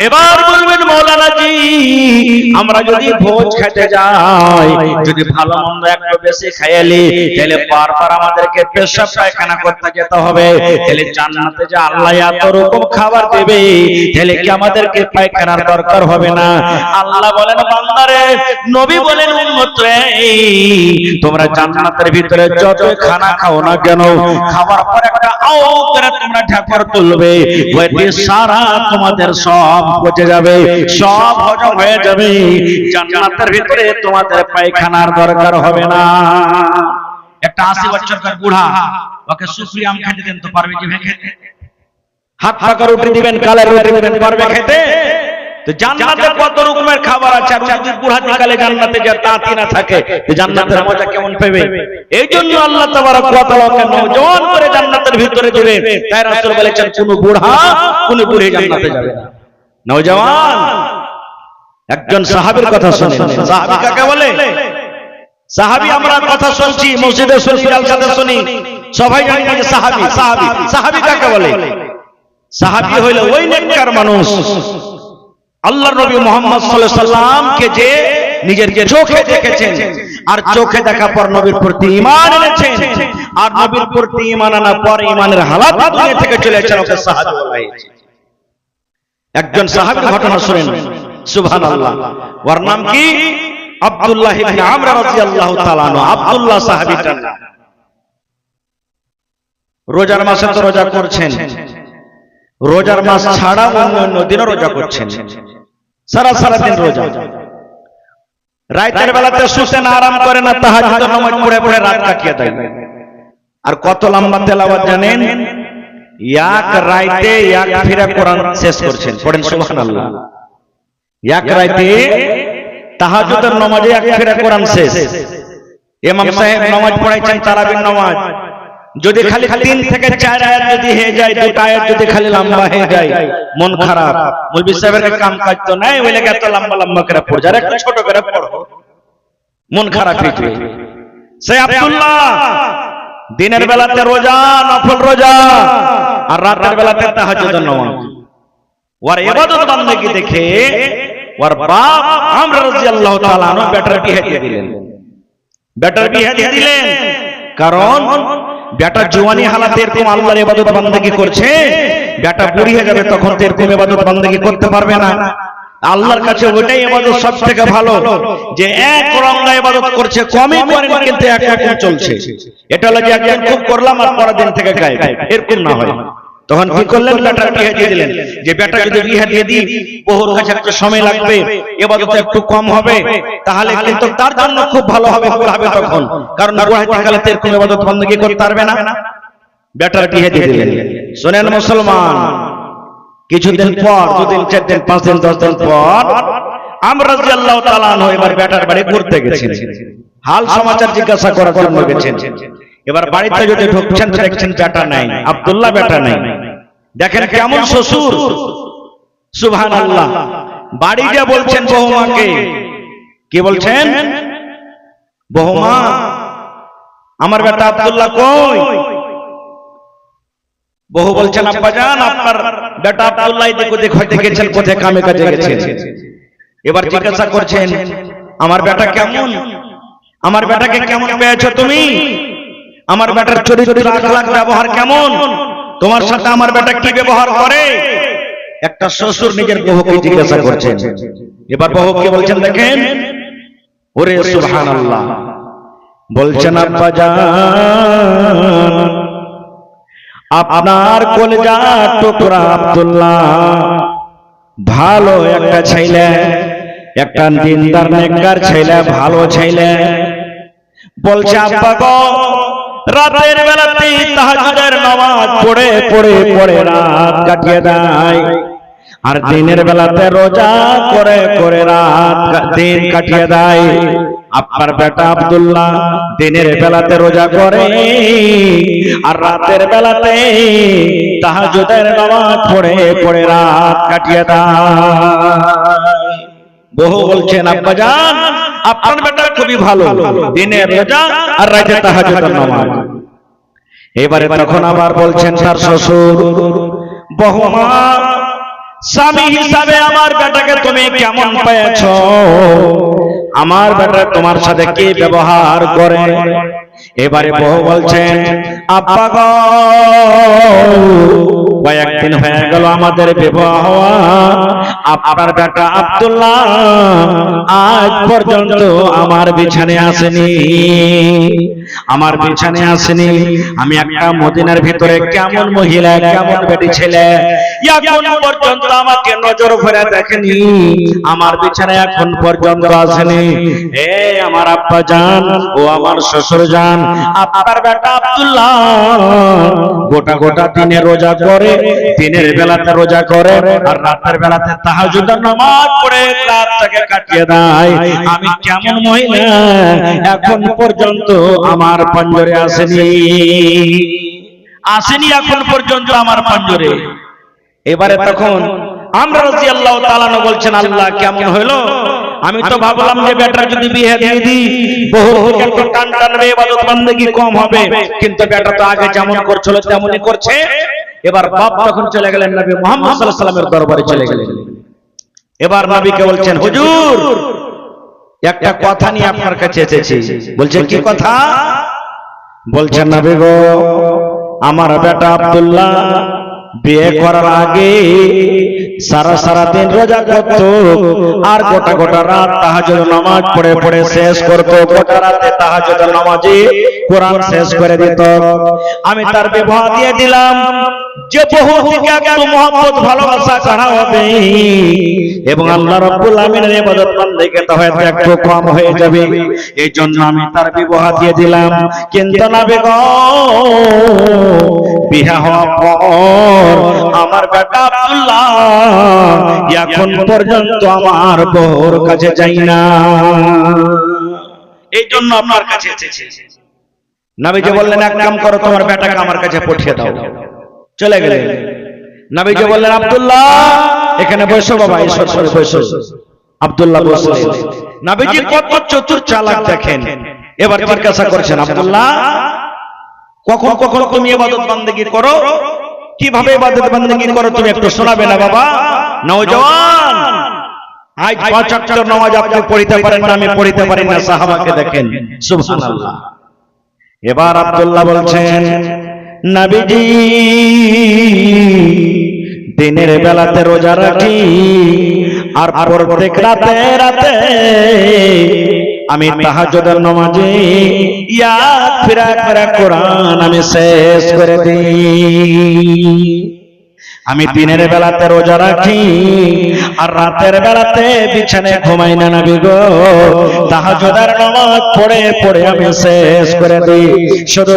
এবার বলবেন, মাওলানা জি, আমরা যদি ভোজ খেতে যাই, যদি ভালো মন্দ একটু বেশি খাইলি, তাহলে বারবার আমাদেরকে পেশাব পায়খানা করতে যেতে হবে, তাহলে জান্নাতে যে আল্লাহ এত রকম খাবার দেবে, তাহলে কি আমাদেরকে পায়খানার দরকার হবে না? আল্লাহ বলেন, বান্দারে, নবী বলেন, উম্মত রে, তোমরা জান্নাতের ভিতরে যত খানা খাও না কেন, খাবার পর একটা আও করে তোমরা ঢাকর তুলবে, ওইটি সারা তোমাদের সব পচে যাবে, সব হজম হয়ে যাবে, জান্নাতের ভিতরে তোমাদের পায়খানার দরকার হবে না। একটা 80 বছরকার বুড়া, ওকে সুফরি আম খেতে দেন তো পারবে কি খেতে? হাত পাকা রুটি দিবেন, কালের রুটি দিবেন, পারবে খেতে? তো জান্নাতে কত রকমের খাবার আছে, আর যদি বুড়া কালে জান্নাতে যে তাঁতি না থাকে, জান্নাতের মজা কেমন পাবে? এই জন্য আল্লাহ তাবারক ওয়া তাআলাকে নওজওয়ান করে জান্নাতের ভিতরে দিবেন। তাই রাসূল বলেছেন, কোন বুড়া কোন বুড়ি জান্নাতে যাবে না, নওজওয়ান। একজন সাহাবীর কথা শুনেন। সাহাবী কাকে বলে? সাহাবী আমরা কথা শুনছি, মসজিদে শুনি, জালসাতে শুনি, সবাই জানি না যে সাহাবী। সাহাবী সাহাবী কাকে বলে? সাহাবী হইল ওই নেককার মানুষ, আল্লাহর নবী মুহাম্মদ সাল্লাল্লাহু আলাইহি সাল্লামকে যে নিজের চোখে দেখেছেন, আর চোখে দেখার পর নবীর প্রতি ঈমান এনেছেন, আর নবীর প্রতি ঈমান আনার পর ঈমানের হালাত দুনিয়া থেকে চলে গেছেন, ওকে সাহাবী বলা হয়েছে। একজন সাহাবীর ঘটনা শুনেন, সুবহানাল্লাহ। ওর নাম কি? আব্দুল্লাহ ইবনে আমর রাদিয়াল্লাহু তাআলা আনহু। আব্দুল্লাহ সাহাবীটার নাম। রোজার মাসে তো রোজা করছেন, রোজার মাস ছাড়া অন্য দিনও রোজা করছেন, সারা দিন রোজা। রাতের বেলাতে শুতে না, আরাম করে না, তাহাজ্জুদ নামাজ পড়ে পড়ে রাত কাটিয়ে দেয়। আর কত লম্বা তেলাওয়াত জানেন? এক রাতে এক ফিরা কোরআন শেষ করছেন। পড়েন সুবহানাল্লাহ। এক রাতে তাহাজ্জুদের নামাজে এক ফিরা কোরআন শেষ। ইমাম সাহেব নামাজ পড়াইছেন, তারাবির নামাজ। যদি খালি 3 থেকে 4 আয়াত যদি হয়ে যায়, 2 আয়াত যদি খালি লম্বা হয়ে যায়, মন খারাপ। মৌলভী সাহেবের কাম কাজ তো নাই, ওই লাগে এত লম্বা লম্বা করে পড়ে, যারা একটু ছোট করে পড়ো, মন খারাপ হয়ে যায়। সে আব্দুল্লাহ দিনের বেলাতে রোজা, নফল রোজা, আর রাতের বেলাতে তাহাজ্জুদের নামাজ। ওর ইবাদত বান্দেগি দেখে ওর বাপ আমর রাদিয়াল্লাহু তাআলা আনহু বেটার বিয়ে দিয়ে দিলেন। বেটার বিয়ে দিয়ে দিলেন, কারণ বেটা জওয়ানি হালাতে এরকম আল্লাহর ইবাদত বান্দেগি করছে, বেটা বুড়ি হয়ে যাবে তখন তো এরকম ইবাদত বান্দেগি করতে পারবে না। আল্লাহর কাছে ওইটাই ইবাদত সব থেকে ভালো, যে এক রঙা ইবাদত করছে, কমই করেন কিন্তু এক এক চলছে। এটা হলো যে একদিন খুব করলাম আর পরের দিন থেকে গায়েব, এরকম না হয়। তখন কি করলেন? বেটার বিয়ে দিয়ে দিলেন, যে বেটা যদি বিয়ে দিয়ে দিই বহুর কাছে একটা সময় লাগবে, ইবাদত একটু কম হবে, তাহলে কিন্তু তার জন্য খুব ভালো হবে তখন, কারণ বুড়াইকালে তো এরকম ইবাদত বন্দেগী করতে পারবে না। বেটার বিয়ে দিয়ে দিলেন। শোনেন মুসলমান, কিছুদিন পর, 2 দিন 4 দিন 5 দিন 10 দিন পর আমরা রাদিয়াল্লাহু তাআলা আনহু এবার বেটার বাড়ি ঘুরতে গেছেন, হাল সমাচার জিজ্ঞাসা করার জন্য গেছেন। এবার বাড়িতে যদি ঢুকছেন দেখছেন বেটা নাই, আব্দুল্লাহ বেটা নাই। দেখেন কেমন শ্বশুর, সুবহানাল্লাহ। বাড়ি যা বলছেন বহুমাকে, কি বলছেন? বহুমা, আমার বেটা আব্দুল্লাহ কই? বহু বলছেন আব্বাজান আপনার বেটা আব্দুল্লাহ এদিক হইতে গেছেন, কোথায় কামে কাজে গেছেন। এবার জিজ্ঞাসা করছেন আমার বেটা কেমন, আমার বেটাকে কেমন পেয়েছো তুমি, আমার বেটার চরিত্র আখলাক ব্যবহার কেমন, তোমার সাথে আমার বেটা কি ব্যবহার করে? একটা শ্বশুর নিজের বহুকে জিজ্ঞাসা করছেন। এবার বহু কি বলছেন দেখেন, ওরে সুবহানাল্লাহ, বলছেন আব্বাজান আপনার কলিজা টুকরা আব্দুল্লাহ ভালো একটা ছেলে, একটা দিনদার নেককার ছেলে, ভালো ছেলে। বলছে আব্বা গো, রাতের বেলাতে তাহাজ্জুদের নামাজ পড়ে পড়ে পড়ে রাত কাটিয়ে দেয়, আর দিনের বেলাতে রোজা করে করে রাত দিন কাটিয়ে দেয়। আপনার বেটা আব্দুল্লাহ দিনের বেলাতে রোজা করে আর রাতের বেলাতে তাহাজ্জুদের নামাজ পড়ে পড়ে রাত কাটিয়ে দেয়। বহু বলছেন আব্বাজান আপনার বেটা খুবই ভালো, দিনের রোজা আর রাতে তাহাজ্জুদের নামাজ। এবারে তখন আবার বলছেন তার শ্বশুর, বহুমা স্বামী হিসাবে আমার বেটাকে তুমি কেমন পেয়েছো, আমার বেটা তোমার সাথে কি ব্যবহার করে? এবারে বহু বলছেন আব্বা গো, কয়েকদিন হয়ে গেল আমাদের বিবাহ হওয়া, আপনার বেটা আব্দুল্লাহ আজ পর্যন্ত আমার বিছানে আসেনি, আমার বিছানে আসেনি। আমি একটা মদিনার ভিতরে কেমন মহিলা, কেমন বেটি ছেলে, এখন পর্যন্ত আমাকে নজর করে দেখেনি, আমার বিছানে এখন পর্যন্ত আসেনি। হে আমার আব্বা জান, ও আমার শ্বশুর জান, আপনার বেটা আব্দুল্লাহ গোটা গোটা দিনে রোজা করে, দিনের বেলাতে রোজা করে আর রাতের বেলাতে তাহাজ্জুদের নামাজ পড়ে রাতটাকে কাটিয়ে দেয়। আমি কেমন মহিলা, এখন পর্যন্ত আমার পঞ্জরে আসেনি, আসেনি এখন পর্যন্ত আমার পঞ্জরে। এবারে তখন আমরা রাদিয়াল্লাহু তাআলা বলছেন আল্লাহ কেমন হলো, আমি তো ভাবলাম যে বেটার যদি বিয়ে দিয়ে দিই বহু একটু টান টানবে, ইবাদত বান্দেগী কম হবে, কিন্তু বেটা তো আগে যেমন করছিল তেমনই করছে। এবার বাপ তখন চলে গেলেন নবী মুহাম্মদ সাল্লাল্লাহু আলাইহি ওয়াসাল্লামের দরবারে চলে গেলেন। এবার নবীকে বলছেন হুজুর একটা কথা নিয়ে আপনার কাছে এসেছি। বলছে কি কথা? বলছেন নবী গো, আমার বেটা আব্দুল্লাহ বিয়ে করার আগে সারা সারা দিন রোজা করত আর গোটা গোটা রাত তাহাজ্জুদের নামাজ পড়ে পড়ে শেষ করত, গোটা রাতে তাহাজ্জুদের নামাজে কোরআন শেষ করে দিত। আমি তার বিবাহ দিয়ে দিলাম যে বহু থেকে একটু মহব্বত ভালোবাসা করা হবে এবং আল্লাহ রাব্বুল আমিনের ইবাদত বান্দেগী তো হয়তো একটু কম হয়ে যাবে, এই জন্য আমি তার বিবাহ দিয়ে দিলাম। কিন্তু নবী গো, বিয়ে হওয়ার পর আমার বেটা আব্দুল্লাহ এখন পর্যন্ত আমার বউর কাছে যাই না, এই জন্য আপনার কাছে এসেছি। নবীজি বললেন এক কাম করো, তোমার বেটাকে আমার কাছে পাঠিয়ে দাও। চলে গেলেন। নবীজি বললেন আব্দুল্লাহ এখানে বসো বাবা, ঈশ্বর সরে বসো। আব্দুল্লাহ বসলেন। নবীজি কত চতুর চালাক দেখেন। এবার জিজ্ঞাসা করছেন আব্দুল্লাহ কখন কখন তুমি ইবাদত বান্দেগী করো, কিভাবে ইবাদত বান্দেগী করো তুমি একটু শোনাবে না বাবা? নওজওয়ান আজ 5 ওয়াক্ত নামাজ আপনি পড়িতে পারেন না, আমি পড়িতে পারি না। সাহাবাকে দেখেন, সুবহানাল্লাহ। এবার আব্দুল্লাহ বলছেন, নবীজি দিনের বেলাতে রোজা রাখি, আর প্রত্যেক রাতে রাতে আমি তাহাজ্জুদের নামাজে ইয়াদ ফিরা ফিরা কোরআন আমি শেষ করে দিই। আমি দিনের বেলাতে রোজা রাখি, আর রাতের বেলাতে বিছানায় ঘুমাই না নবী গো, তাহাজ্জুদের নামাজ পড়ে পড়ে আমি শেষ করে দিই। শুধু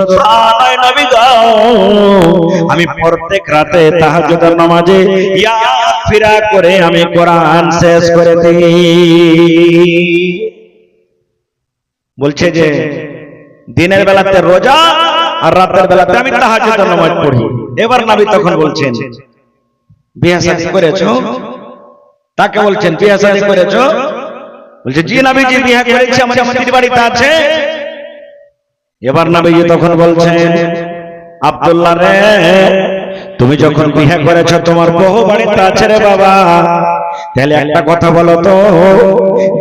তাই নবী গো, আমি প্রত্যেক রাতে তাহাজ্জুদের নামাজে ইয়াদ ফিরা করে আমি কোরআন শেষ করে দিই। বলছে যে দিনের বেলাতে রোজা আর রাতের বেলাতে আমি তাহাজ্জুদের নামাজ পড়ি। এবার নবী তখন বলছেন, বিয়ে শাদী করেছো? তাকে বলছেন বিয়ে শাদী করেছো? বলছে জি নবীজি বিয়ে করেছি, আমার স্ত্রী বাড়িতে আছে। এবার নবীজি তখন বলছেন, আব্দুল্লাহ রে, তুমি যখন বিয়ে করেছো তোমার বহু বাড়িতে আছে রে বাবা, তাহলে একটা কথা বলো তো,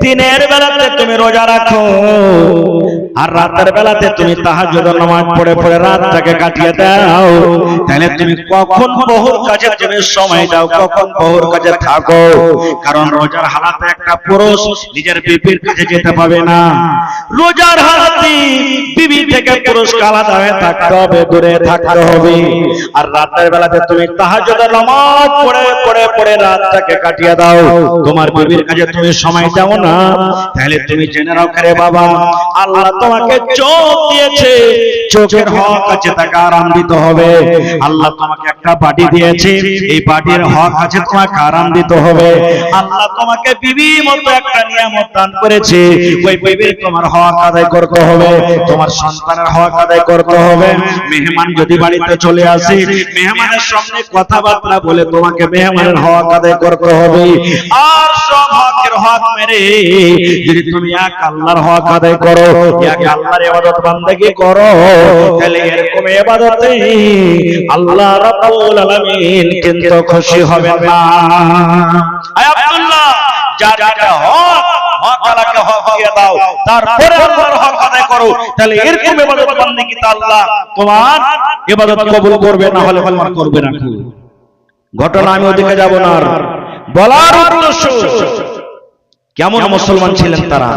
দিনের বেলাতে তুমি রোজা রাখো আর রাতের বেলাতে তুমি তাহাজ্জুদের নামাজ পড়ে পড়ে রাতটাকে কাটিয়ে দাও, তাহলে তুমি কখন বহুর কাছে তুমি সময় দাও, কখন বহুর কাছে থাকো? কারণ রোজার হালাতে একটা পুরুষ নিজের বিবির কাছে যেতে পাবে না। রোজার হালাতে বিবি থেকে পুরুষকে আলাদা হয়ে থাকতে হবে, দূরে থাকতে হবে। আর রাতের বেলাতে তুমি তাহাজ্জুদের নামাজ পড়ে পড়ে পড়ে রাতটাকে কাটিয়ে দাও, তোমার বিবির কাছে তুমি সময় দাও না, তাহলে তুমি জেনে রাখো রে বাবা, আল্লাহ তোমাকে চোখ দিয়েছে, চোখের হক আছে, তাকে আরাম দিতে হবে। আল্লাহ তোমাকে একটা বাড়ি দিয়েছে, এই বাড়ির হক আছে, তোমাকে আরাম দিতে হবে। আল্লাহ তোমাকে বিবির মতো একটা নিয়ামত দান করেছে, ওই বিবির তোমার হক আদায় করতে হবে, তোমার সন্তানের হক আদায় করতে হবে। মেহমান যদি বাড়িতে চলে আসে, মেহমানের সামনে কথাবার্তা বলে তোমাকে মেহমানের হক আদায় করতে হবে। আর সব হকের হক মেরে যদি তুমি এক আল্লাহর হক আদায় করো, এক আল্লাহর ইবাদত বান্দেগি করো, তাহলে এরকম ইবাদতে আল্লাহ রাব্বুল আলামিন কিন্তু খুশি হবেন না। আয় আব্দুল্লাহ, যার যেটা হক, হক আল্লাহকে হক দিয়ে দাও, তারপরে আল্লাহর হক আদায় করো, তাহলে এরকম ইবাদত বান্দেগি তা আল্লাহ তোমার ইবাদত কবুল করবে, না হলে তোমার করবে না। ঘটনা আমি ওদিকে যাব না, বলার উদ্দেশ্য কেমন মুসলমান ছিলেন তারা,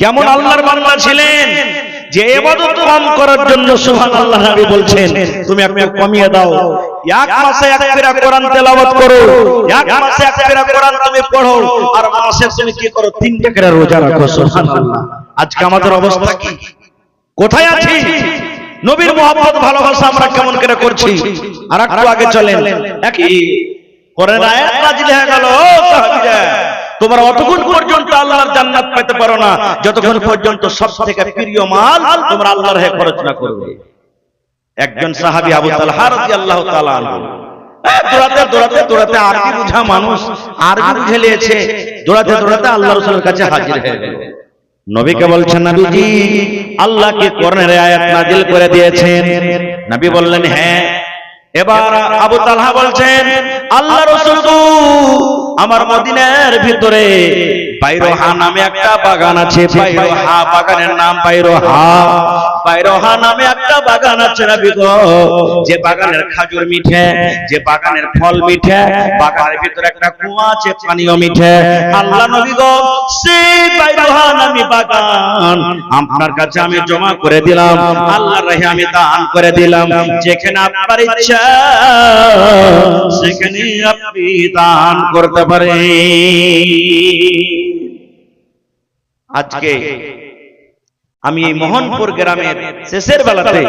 কেমন আল্লাহর বান্দা ছিলেন, যে ইবাদত কম করার জন্য সুবহানাল্লাহ নবী বলছেন তুমি একটু কমিয়ে দাও, এক মাসে এক ফিরা কোরআন তেলাওয়াত করো, এক মাসে এক ফিরা কোরআন তুমি পড়ো, আর মাসে তুমি কি করো, 3টা করে রোজা রাখো। সুবহানাল্লাহ। আজকে আমাদের অবস্থা কি, কোথায় আছি? নবীর মহব্বত ভালোবাসা আমরা কেমন করে করছি? আর একটু আগে চলেন, একই কোরআন আয়াত নাযিল হয়ে গেল, সাহাবীরা তোমরা অতক্ষণ পর্যন্ত আল্লাহর জান্নাত পেতে পারো না যতক্ষণ পর্যন্ত সবথেকে প্রিয় মাল তোমরা আল্লাহর হয়ে খরচ না করবে। একজন সাহাবী আবু তালহা রাদিয়াল্লাহু তাআলা আনহু দৌড়াতে দৌড়াতে দৌড়াতে আরবি বুঝা মানুষ, আরবি বুঝে নিয়েছে, দৌড়াতে দৌড়াতে আল্লাহ রাসূলের কাছে হাজির হয়ে গেল। নবীকে বলছেন, নবীজি আল্লাহ কি কোরআনের আয়াত নাযিল করে দিয়েছেন? নবী বললেন হ্যাঁ। এবার আবু তালহা বলছেন, আল্লাহ রাসূল তো আমার মদিনার ভিতরে বাইরোহা নামে একটা বাগান আছে, বাইরোহা বাগানের নাম বাইরোহা, বাইরোহা নামে একটা বাগান আছে নবী গো, যে বাগানের খাজুর মিঠে, যে বাগানের ফল মিঠে, বাগানের ভিতরে একটা কুয়া আছে, পানিও মিঠে। আল্লাহ নবী গো, সেই বাইরোহা নামে বাগান আপনার কাছে আমি জমা করে দিলাম, আল্লাহর রাহে আমি দান করে দিলাম, যেখানে আপনার ইচ্ছা সেখানে আপনি দান করতে পারেন। আজকে আমি এই মোহনপুর গ্রামের শেষের বেলাতে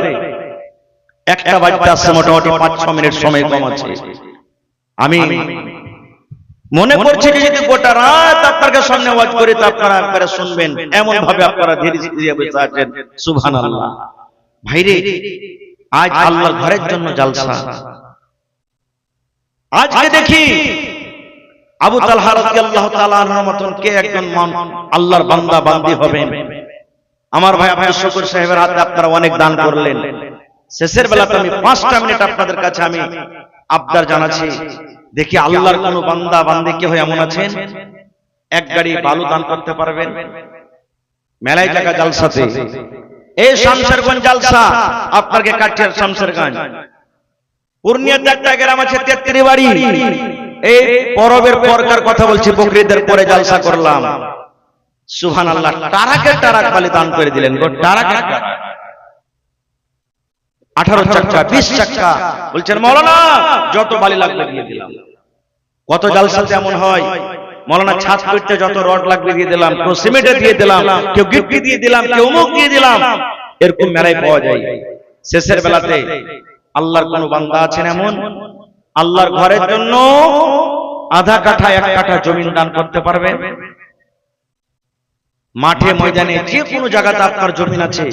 একটা বাজতে আসছে, মোটামুটি 5-6 মিনিট সময় কম আছে। আমি মনে করছি যে যদি গোটা রাত আপনাদের সামনে ওয়াজ করি তো আপনারা একবারে শুনবেন, এমন ভাবে আপনারা ধীরে ধীরে বসে আছেন। সুবহানাল্লাহ। ভাইরে, আজ আল্লাহর ঘরের জন্য জালসা। আজকে দেখি আবু তালহা রাদিয়াল্লাহু তাআলা আনহুর মতন কে একজন আল্লাহর বান্দা বান্দি হবেন। আমার ভাই আব্দুল শুকুর সাহেবের হাতে আপনারা অনেক দান করলেন। শেষের বেলাতে আমি 5টা মিনিট আপনাদের কাছে আমি আবদার জানাচ্ছি, দেখি আল্লাহর কোন বান্দা বান্দি কে হয় এমন আছেন এক গাড়ি বালু দান করতে পারবেন? মেলায় জায়গা জালসাতে এই শামশেরগঞ্জ জালসা, আপনাকে কাঠিয়ার শামশেরগঞ্জ। পূর্ণিয়াতে একটা গ্রাম আছে তেত্রি বাড়ি, এই পরবের পরকার কথা বলছি, বকরিদের পরে জালসা করলাম। সুবহানাল্লাহ, টারাকের টারাক বালি দান করে দিলেন গো, টারাকের টারাক, 18 চাক্কা 20 চাক্কা। বলছেন মাওলানা যত বালি লাগবে দিয়ে দিলাম। কত জালসাতে এমন হয়, মাওলানা ছাদ করতে যত রড লাগবে দিয়ে দিলাম, কেউ সিমেন্টে দিয়ে দিলাম, কেউ গিফট দিয়ে দিলাম, কেউ মুখ দিয়ে দিলাম, এরকম মেলায় পাওয়া যায়। শেষের বেলাতে আল্লাহর কোন বান্দা আছেন এমন, আল্লাহর ঘরের জন্য আধা কাঠা 1 কাঠা জমিন দান করতে পারবে? মাঠে ময়দানে যে কোনো জায়গাতে আপনার জমিন আছে,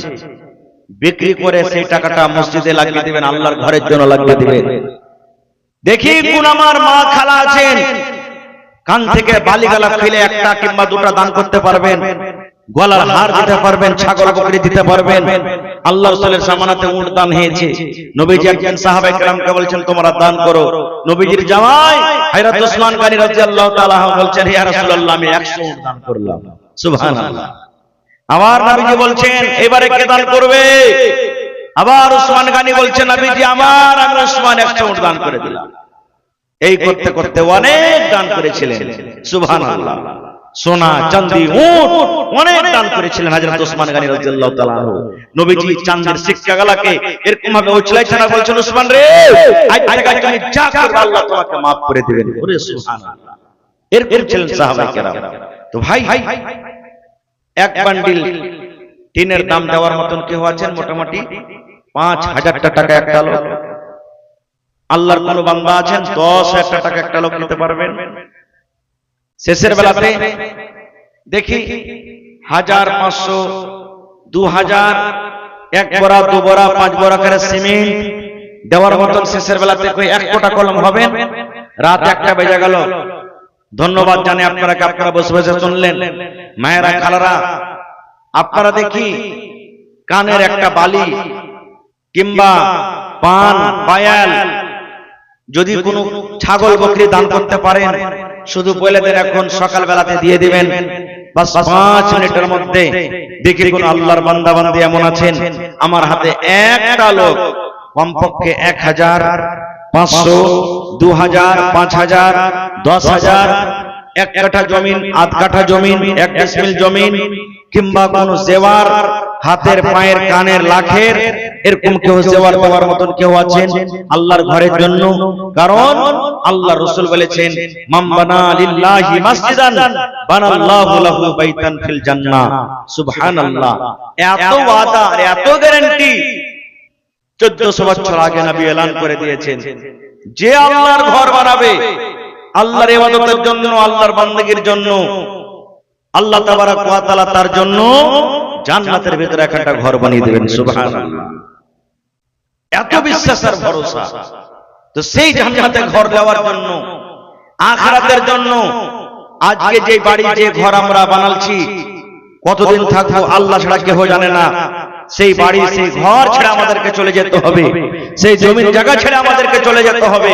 বিক্রি করে সেই টাকাটা মসজিদে লাগিয়ে দিবেন, আল্লাহর ঘরের জন্য লাগিয়ে দিবেন। দেখি কোন আমার মা খালা আছেন, কান থেকে বালিগালা ফেলে 1টা কিংবা 2টা দান করতে পারবেন, গলার হার দিতে পারবেন, ছাগল বকরি দিতে পারবেন। আল্লাহ রাসূলের জামানাতে উট দান হয়েছে, নবীজি একজন সাহাবায়ে কেরামকে বলছেন তোমরা দান করো। নবীজির জামাই হযরত ওসমান গনি রাদিয়াল্লাহু তাআলা বলছেন ইয়া রাসূলুল্লাহ আমি 100 উট দান করলাম। সুবহানাল্লাহ। আমার নবীজি বলছেন এবারে কে দান করবে? আবার ওসমান গনি বলছেন নবীজি আমি ওসমান 100 উট দান করে দিলাম। এই করতে করতে অনেক দান করেছিলেন। সুবহানাল্লাহ। সোনা চাঁদি উট অনেক দান করেছিলেন হযরত ওসমান গনি রাদিয়াল্লাহু তাআলা আনহু। নবীজি চাঁদের সিক্কাগুলোকে এরকম ভাবে উছলাইছেন আর বলছেন ওসমান রে আজ থেকে তুমি যা করবে আল্লাহ তোমাকে maaf করে দিবেন। ওরে সুবহানাল্লাহ। এরকম ছিলেন সাহাবায়ে কেরাম। তো ভাই, এক বান্ডিল টিনের দাম দেওয়ার মতন কেউ আছেন? মোটামুটি 5000 টাকা একটা লোক। আল্লাহর কোন বান্দা আছেন 10,000 টাকা একটা লোক নিতে পারবেন? শেষের বেলাতে দেখি 1000, 500, 2000, 1 বড়া 2 বড়া 5 বড়া করে সিমেন্ট দেওয়ার মতন শেষের বেলাতে কই 1 কোটা কলম হবে? রাত 1টা বেজে গেল। ধন্যবাদ জানাই আপনারা বসে বসে শুনলেন। মায়েরা খালারা, আপনারা দেখি কানের একটা বালি কিংবা পান বায়াল যদি কোনো ছাগল বকরি দান করতে পারেন, শুধু বলে দেন এখন সকাল বেলাতে দিয়ে দিবেন, বাস 5 মিনিটের মধ্যে দেখি কোন আল্লাহর বান্দা বান্দি এমন আছেন আমার হাতে একটা লোক কমপক্ষে 1000, 500, 2000, 5000, 10000, 1 কাঠা জমিন, আধ কাঠা জমিন, 1 ডিসমিল জমিন কিংবা কোন জেওয়ার, হাতের পায়ের কানের লাখের এরকম কেউ জেওয়ার দেওয়ার মতন কেউ আছেন আল্লাহর ঘরের জন্য? কারণ আল্লাহ রাসূল বলেছেন মান বানা লিল্লাহি মাসজিদান বানাল্লাহু লাহু বাইতান ফিল জান্নাহ। সুবহানাল্লাহ। এত ওয়াদা, এত গ্যারান্টি 1400 বছর আগে নবী এলান করে দিয়েছেন, যে আল্লাহর ঘর বানাবে আল্লাহর ইবাদতের জন্য, আল্লাহর বান্দাগির জন্য, আল্লাহ তাবারক ওয়া তাআলা তার জন্য জান্নাতের ভিতরে একটা ঘর বানিয়ে দিবেন। সুবহানাল্লাহ। এত বিশ্বাস আর ভরসা। তো সেই জান্নাতে ঘর দেওয়ার জন্য, আখিরাতের জন্য আজকে যে বাড়ি যে ঘর আমরা বানালছি, কতদিন থাকবো আল্লাহ ছাড়া কেউ জানে না। সেই বাড়ি সেই ঘর ছেড়ে আমাদেরকে চলে যেতে হবে, সেই জমির জায়গা ছেড়ে আমাদেরকে চলে যেতে হবে।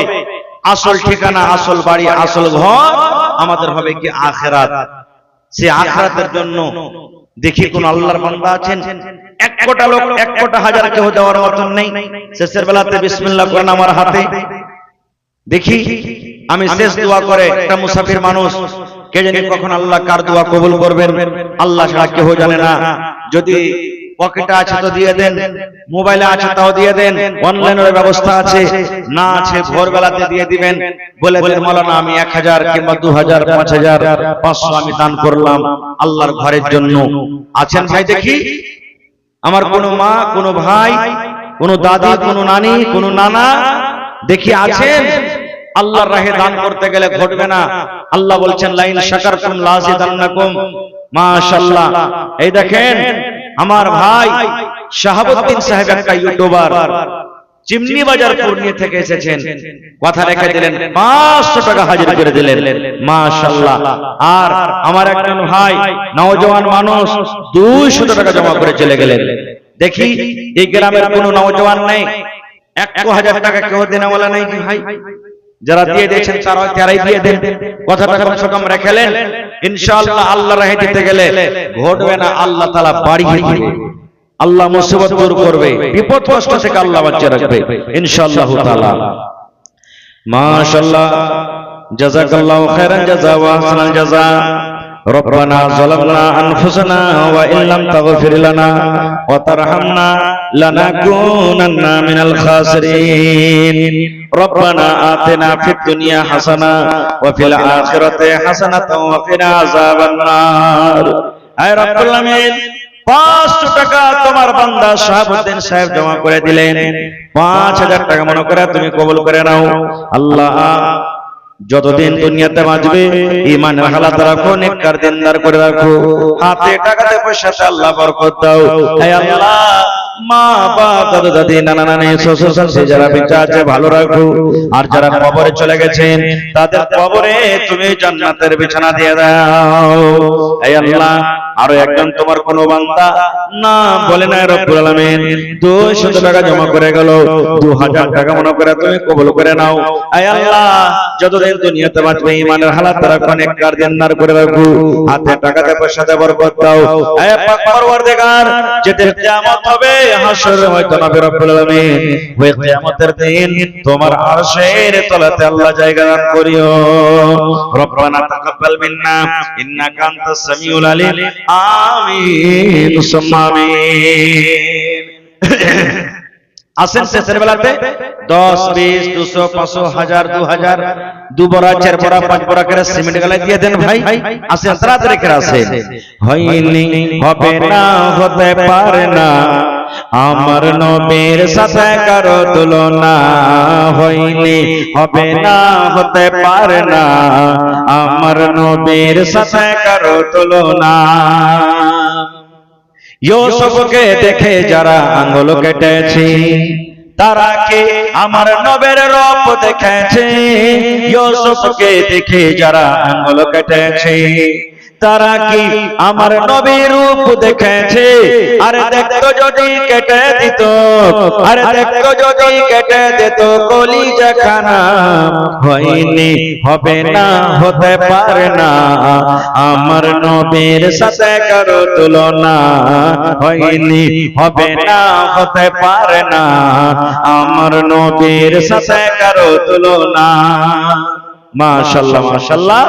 আসল ঠিকানা, আসল বাড়ি, আসল ঘর আমাদের হবে কি আখিরাত। সেই আখিরাতের জন্য দেখি কোন আল্লাহর বান্দা আছেন 1 কোটা লোক 1 কোটা হাজার কেউ দেওয়ার মতন নেই? শেষের বেলাতে বিসমিল্লাহ করেন আমার হাতে। দেখি আমি শেষ দোয়া করে একটা মুসাফির মানুষ, কে জানে কখন আল্লাহ কার দোয়া কবুল করবেন, আল্লাহ ছাড়া কেউ জানে না। যদি পকেটে আছে তো দিয়ে দেন, মোবাইলে আছে তাও দিয়ে দেন, অনলাইনের ব্যবস্থা আছে, না আছে ভোরবেলাতে দিয়ে দিবেন। বলে দেন মাওলানা আমি 1000 কিংবা 2000, 5000, 500 আমি দান করলাম আল্লাহর ঘরের জন্য। আছেন ভাই? দেখি আমার কোন মা, কোন ভাই, কোন দাদি, কোন নানি, কোন নানা দেখি আছেন? আল্লাহর রাহে দান করতে গেলে ঘটবে না। আল্লাহ বলছেন লাইন শাকারতুম লাযিদান্নাকুম। মাশাআল্লাহ। এই দেখেন আমার ভাই শাহাবুদ্দিন সাহেব একটা ইউটিউবার, চিমনি বাজার পূর্ণিয়া থেকে এসেছেন, কথা রেখে দিলেন, 500 টাকা হাজির করে দিলেন। মাশাআল্লাহ। আর আমার একজন ভাই নওজোয়ান মানুষ 200 টাকা জমা করে চলে গেলেন। দেখি এই গ্রামের কোনো নওজোয়ান নেই 1000 টাকা কেউ দেনাওয়ালা নেই কি ভাই? যারা দিয়ে দিয়েছেন তারাই দিয়ে দেন, কথাটা কমসে কম রেখেলেন। ইনশাআল্লাহ আল্লাহর রাহে দিতে গেলে ঘটবে না, আল্লাহ তাআলা বাড়িয়ে দিবেন। আল্লাহ মুসিবত দূর করবে, বিপদ কষ্ট থেকে আল্লাহ বাঁচিয়ে রাখবে ইনশাআল্লাহ তাআলা। মাশাআল্লাহ, জাযাকাল্লাহু খাইরান জাযা ওয়া আহসানাল জাযা। ربنا ظلمنا أنفسنا وإن لم تغفر لنا وترحمنا لنكونن من الخاسرين ربنا آتنا في الدنيا حسنة وفي الآخرة حسنة وقنا عذاب النار। আয় রব্বুল আলামিন, 500 টাকা তোমার বান্দা শাহাবুদ্দিন সাহেব জমা করে দিলেন, 5000 টাকা মনে করে তুমি কবুল করে নাও। আল্লাহ যতদিন দুনিয়াতে বাঁচবে ঈমানের হালাত রাখো, নেককার দিনদার করে রাখো, হাতে টাকাতে পয়সাতে আল্লাহ বরকত দাও। হে আল্লাহ, মা বাবা দাদা দাদি নানা নানি শ্বশুর শাশুড়ি যারা বেঁচে আছে ভালো রাখো, আর যারা কবরে চলে গেছেন তাদের কবরে তুমি জান্নাতের বিছানা দিয়ে দাও। হে আল্লাহ, আরো একজন তোমার কোন বান্দা না বলে না রব্বুল আলামিন 200 টাকা জমা করে গেল, 2000 টাকা মনে করে তুমি কবুল করে নাও। হে আল্লাহ, যতদিন দুনিয়াতে বাঁচবে ঈমানের হালাত রাখো, নেককার দিনদার করে রাখো, হাতে টাকাতে পয়সাতে বরকত দাও। হে পাক পরওয়ারদিগার, যেদিন কিয়ামত হবে হাসরের ময়দানে রব্বুল আলামিন, ওই কিয়ামতের দিন তোমার আরশের তলাতে আল্লাহ জায়গা দান করিও। রব্বানা তাকাব্বাল মিন্না ইন্নাকা আনতাস সামিউল আলিম। আমিন সুম্মা আমিন। আসেন শেষের বেলাতে 10 20 200 500 1000 2000 2 বড়া 4 বড়া 5 বড়া করে সিমেন্ট গালে দিয়ে দেন ভাই। আসেন তাড়াতাড়ি করে আসেন। হয়নি হবে না হতে পারে না আমার নবীর সাথে কারো তুলনা, হয়নি হবে না হতে পারে না আমার নবীর সাথে কারো তুলনা। ইউসুফকে দেখে যারা আঙ্গুল কেটেছে তারা কি আমার নবীর রূপ দেখেছে? ইউসুফকে দেখে যারা আঙ্গুল কেটেছে তারা কি আমার নবীর রূপ দেখেছে? আরে দেখতো যদি কেটে দিত, আরে দেখতো যদি কেটে দিত কলিজা খানা। হয়নি হবে না হতে পারে না আমার নবীর সাথে কারো তুলনা, হয়নি হবে না হতে পারে না আমার নবীর সাথে কারো তুলনা। মাশাআল্লাহ মাশাআল্লাহ।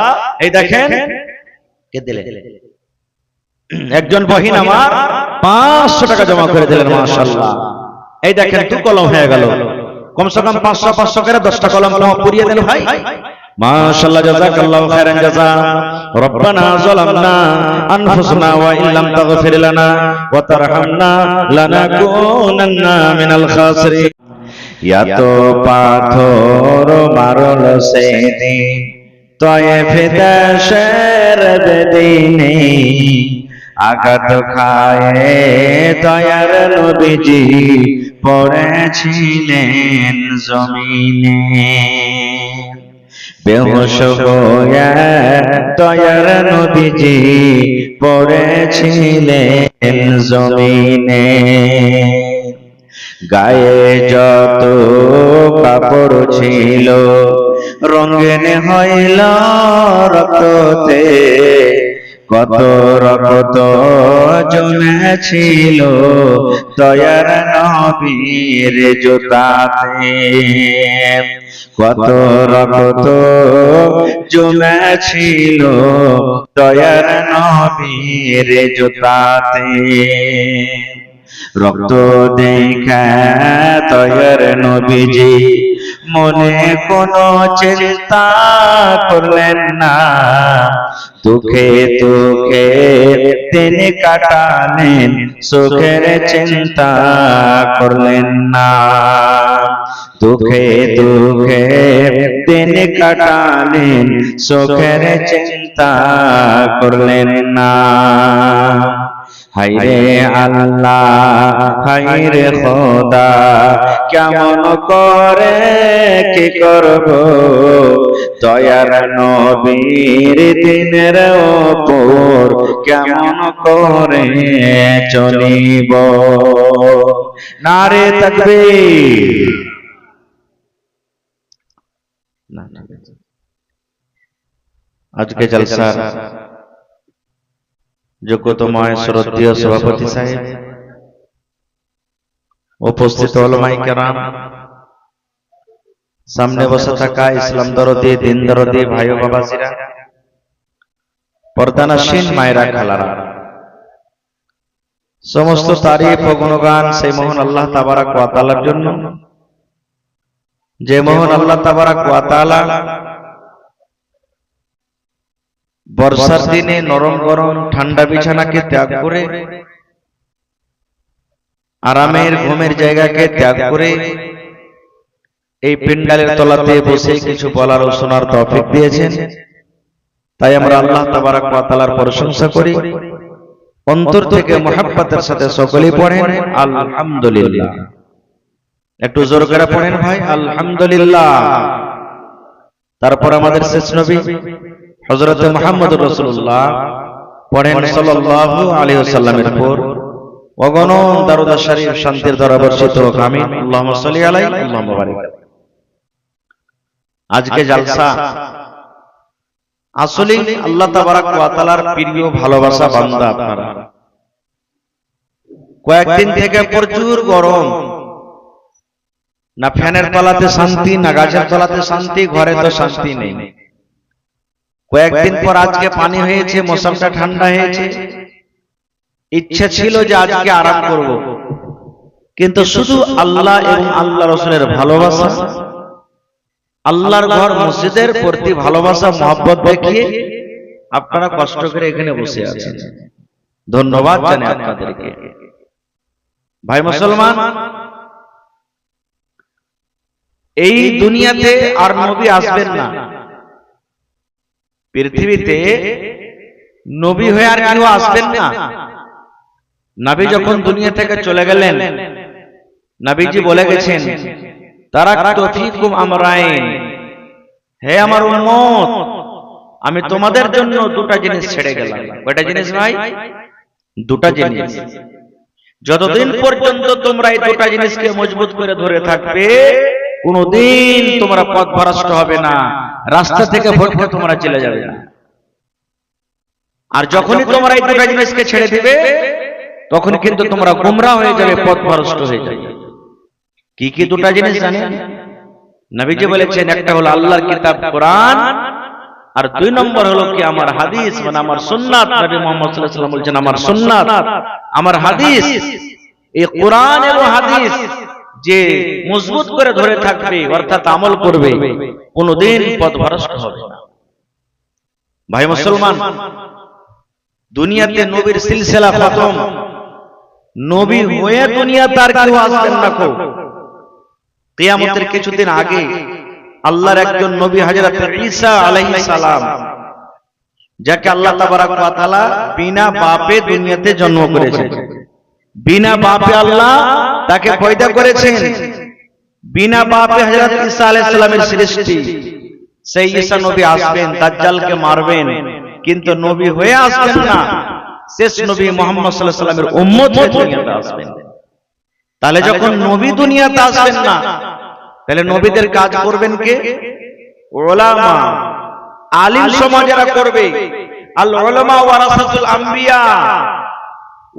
এই দেখেন একজন বহিন আমার 500 টাকা জমা করে দিলেন, মাশাআল্লাহ। এই দেখেন 2 কলম হয়ে গেল, কমসে কম 500 500 করে 10টা কলম পুরিয়ে দেন ভাই। মাশাআল্লাহ, জাযাকাল্লাহু খাইরান জাযা। রব্বানা যালামনা আনফুসানা ওয়া ইল্লাম তাগফির লানা ওয়া তারহামনা লানাকুনান্না মিনাল খাসিরিন। এত পাথর মারল সেদিন তয়েফ দেশের বেদিনে, আঘাত খায়ে দয়ার নবীজি পড়েছিলেন জমিনে। বেহুশ হয়ে দয়ার নবীজি পড়েছিলেন জমিনে। গায়ে যত কাপড় ছিল রঙিন হইল রক্ততে, কত রক্ত জমেছিল দয়ার নবীর জুতাতে, কত রক্ত জমেছিল দয়ার নবীর জুতাতে। রক্ত দেখা দয়ার নবীজি মনে কোনো চিন্তা করলেন না, দুঃখে দুঃখে তিনি কাটালেন সুখের চিন্তা করলেন না, দুঃখে দুঃখে তিনি কাটালেন সুখের চিন্তা করলেন না। হায়রে আল্লাহ হায়রে খোদা কেমন করে কি করব দয়ার নবীর দিনের ওপর কেমন করে চলিব। নারে তাকবীর। আজকে জলসার যোগ্যতম শ্রদ্ধেয় সভাপতি সাহেব উপস্থিত উলামায়ে কেরাম, সামনে বসে থাকা ইসলাম দরদি, দিন দরদি ভাই ও বাবাজিরা, পর্দানাসীন মায়েরা, খালারা, সমস্ত তারিফ ও গুণগান সেই মহান আল্লাহ তাবারাক ওয়া তাআলার জন্য, যে মহান আল্লাহ তাবারাক ওয়া তাআলা বর্ষার দিনে নরম গরম ঠান্ডা বিছানাকে ত্যাগ করে, আরামের ঘুমের জায়গাকে ত্যাগ করে এই পিন্ডালের তলাতে বসে কিছু বলার ও শোনার তৌফিক দিয়েছেন। তাই আমরা আল্লাহ তাবারাক ওয়া তাআলার প্রশংসা করি, অন্তর থেকে মুহাব্বতের সাথে সকলেই পড়েন আলহামদুলিল্লাহ। একটু জোর করে পড়েন ভাই, আলহামদুলিল্লাহ। তারপর আমাদের শেষ নবী হযরত মুহাম্মদুর রাসূলুল্লাহ পড়েন সাল্লাল্লাহু আলাইহি ওয়াসাল্লামের উপর অগণন দরুদ শরীফ শান্তির দ্বারা বর্ষিত হোক, আমিন। আল্লাহুম্মা সাল্লি আলাইহি আল্লাহুম্মা বারিক। আজকে জালসা আসলে আল্লাহ তাবারাক ওয়া তাআলার প্রিয় ভালোবাসা বান্দা আপনারা। কয়েকদিন থেকে প্রচুর গরম, না ফ্যানের তলাতে শান্তি, না গাছের তলাতে শান্তি, ঘরে তো শান্তি নেই। কয়েকদিন পর আজকে পানি হয়েছে, মৌসুমটা ঠান্ডা হয়েছে, ইচ্ছা ছিল যে আজকে আরাম করব, কিন্তু শুধু আল্লাহ এবং আল্লাহ রাসূলের ভালোবাসা, আল্লাহর ঘর মসজিদের প্রতি ভালোবাসা মহব্বত দেখিয়ে আপনারা কষ্ট করে এখানে বসে আছেন। ধন্যবাদ জানাই আপনাদেরকে। ভাই মুসলমান, এই দুনিয়াতে আর নবী আসবেন না। পৃথিবীতে নবী হয়ে আর কেউ আসবেন না। নবী যখন দুনিয়া থেকে চলে গেলেন, নবীজি বলে গেছেন, তারাকতু ফীকুম আমরাইন, হে আমার উম্মত, আমি তোমাদের জন্য দুটা জিনিস ছেড়ে গেলাম। কয়টা জিনিস ভাই? দুটা জিনিস। যতদিন পর্যন্ত তোমরা এই দুটা জিনিসকে মজবুত করে ধরে থাকবে, কোনদিন তোমরা পথভ্রষ্ট হবে না, রাস্তা থেকে ভটকে তোমরা চলে যাবে না। আর যখনই তোমরা এই দুটা জিনিসকে ছেড়ে দিবে, তখন কিন্তু তোমরা গোমরা হয়ে যাবে, পথভ্রষ্ট হয়ে যাবে। কি কি দুটা জিনিস জানেন? নবীজি বলেছেন, একটা হলো আল্লাহর কিতাব কোরআন, আর দুই নম্বর হলো কি আমার হাদিস, মানে আমার সুন্নাত। নবী মুহাম্মদ সাল্লাল্লাহু আলাইহি ওয়াসাল্লাম বলেছেন, আমার সুন্নাত, আমার হাদিস। এই কোরআন এবং হাদিস যে মজবুত করে ধরে থাকবে, অর্থাৎ আমল করবে, কোনদিন পথভ্রষ্ট হবে না। ভাই মুসলমান, দুনিয়াতে নবীর সিলসিলা খতম। নবী হয়ে দুনিয়াতে আর কেউ আসবেন না। কিয়ামতের কিছুদিন আগে আল্লাহর একজন নবী হযরত ঈসা আলাইহিস সালাম, যাকে আল্লাহ তাবারাক ওয়া তাআলা বিনা বাপে দুনিয়াতে জন্ম করেছেন, বিনা বাপে আল্লাহ তাকে পয়দা করেছেন, বিনা বাপে হযরত ঈসা আলাইহিস সালামের সৃষ্টি। সেই ঈসা নবী আসবেন, দাজ্জালকে মারবেন, কিন্তু নবী হয়ে আসবেন না, শেষ নবী মুহাম্মদ সাল্লাল্লাহু আলাইহি ওয়াসাল্লামের উম্মত হয়ে দুনিয়াতে আসবেন। তাহলে যখন নবী দুনিয়াতে আসবেন না, তাহলে নবীদের কাজ করবেন কে? উলামা, আলিম সমাজেরা করবে। আল উলামা ওয়ারাসাতুল আম্বিয়া,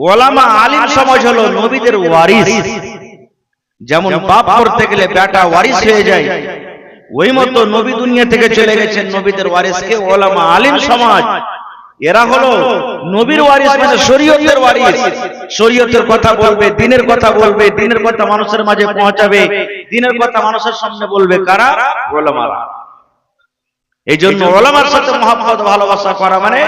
উলামা আলিম সমাজ হলো নবীদের ওয়ারিস। যেমন বাপ করতে গেলে বেটা ওয়ারিস হয়ে যায়, ওই মতো নবী দুনিয়া থেকে চলে গেছেন, নবীদের ওয়ারিসকে উলামা আলিম সমাজ, এরা হলো নবীর ওয়ারিস, মানে শরীয়তের ওয়ারিস। শরীয়তের কথা বলবে, দ্বীনের কথা বলবে, দ্বীনের কথা মানুষের মাঝে পৌঁছাবে, দ্বীনের কথা মানুষের সামনে বলবে কারা? উলামারা। এই জন্য উলামার সাথে মহব্বত ভালোবাসা করা মানে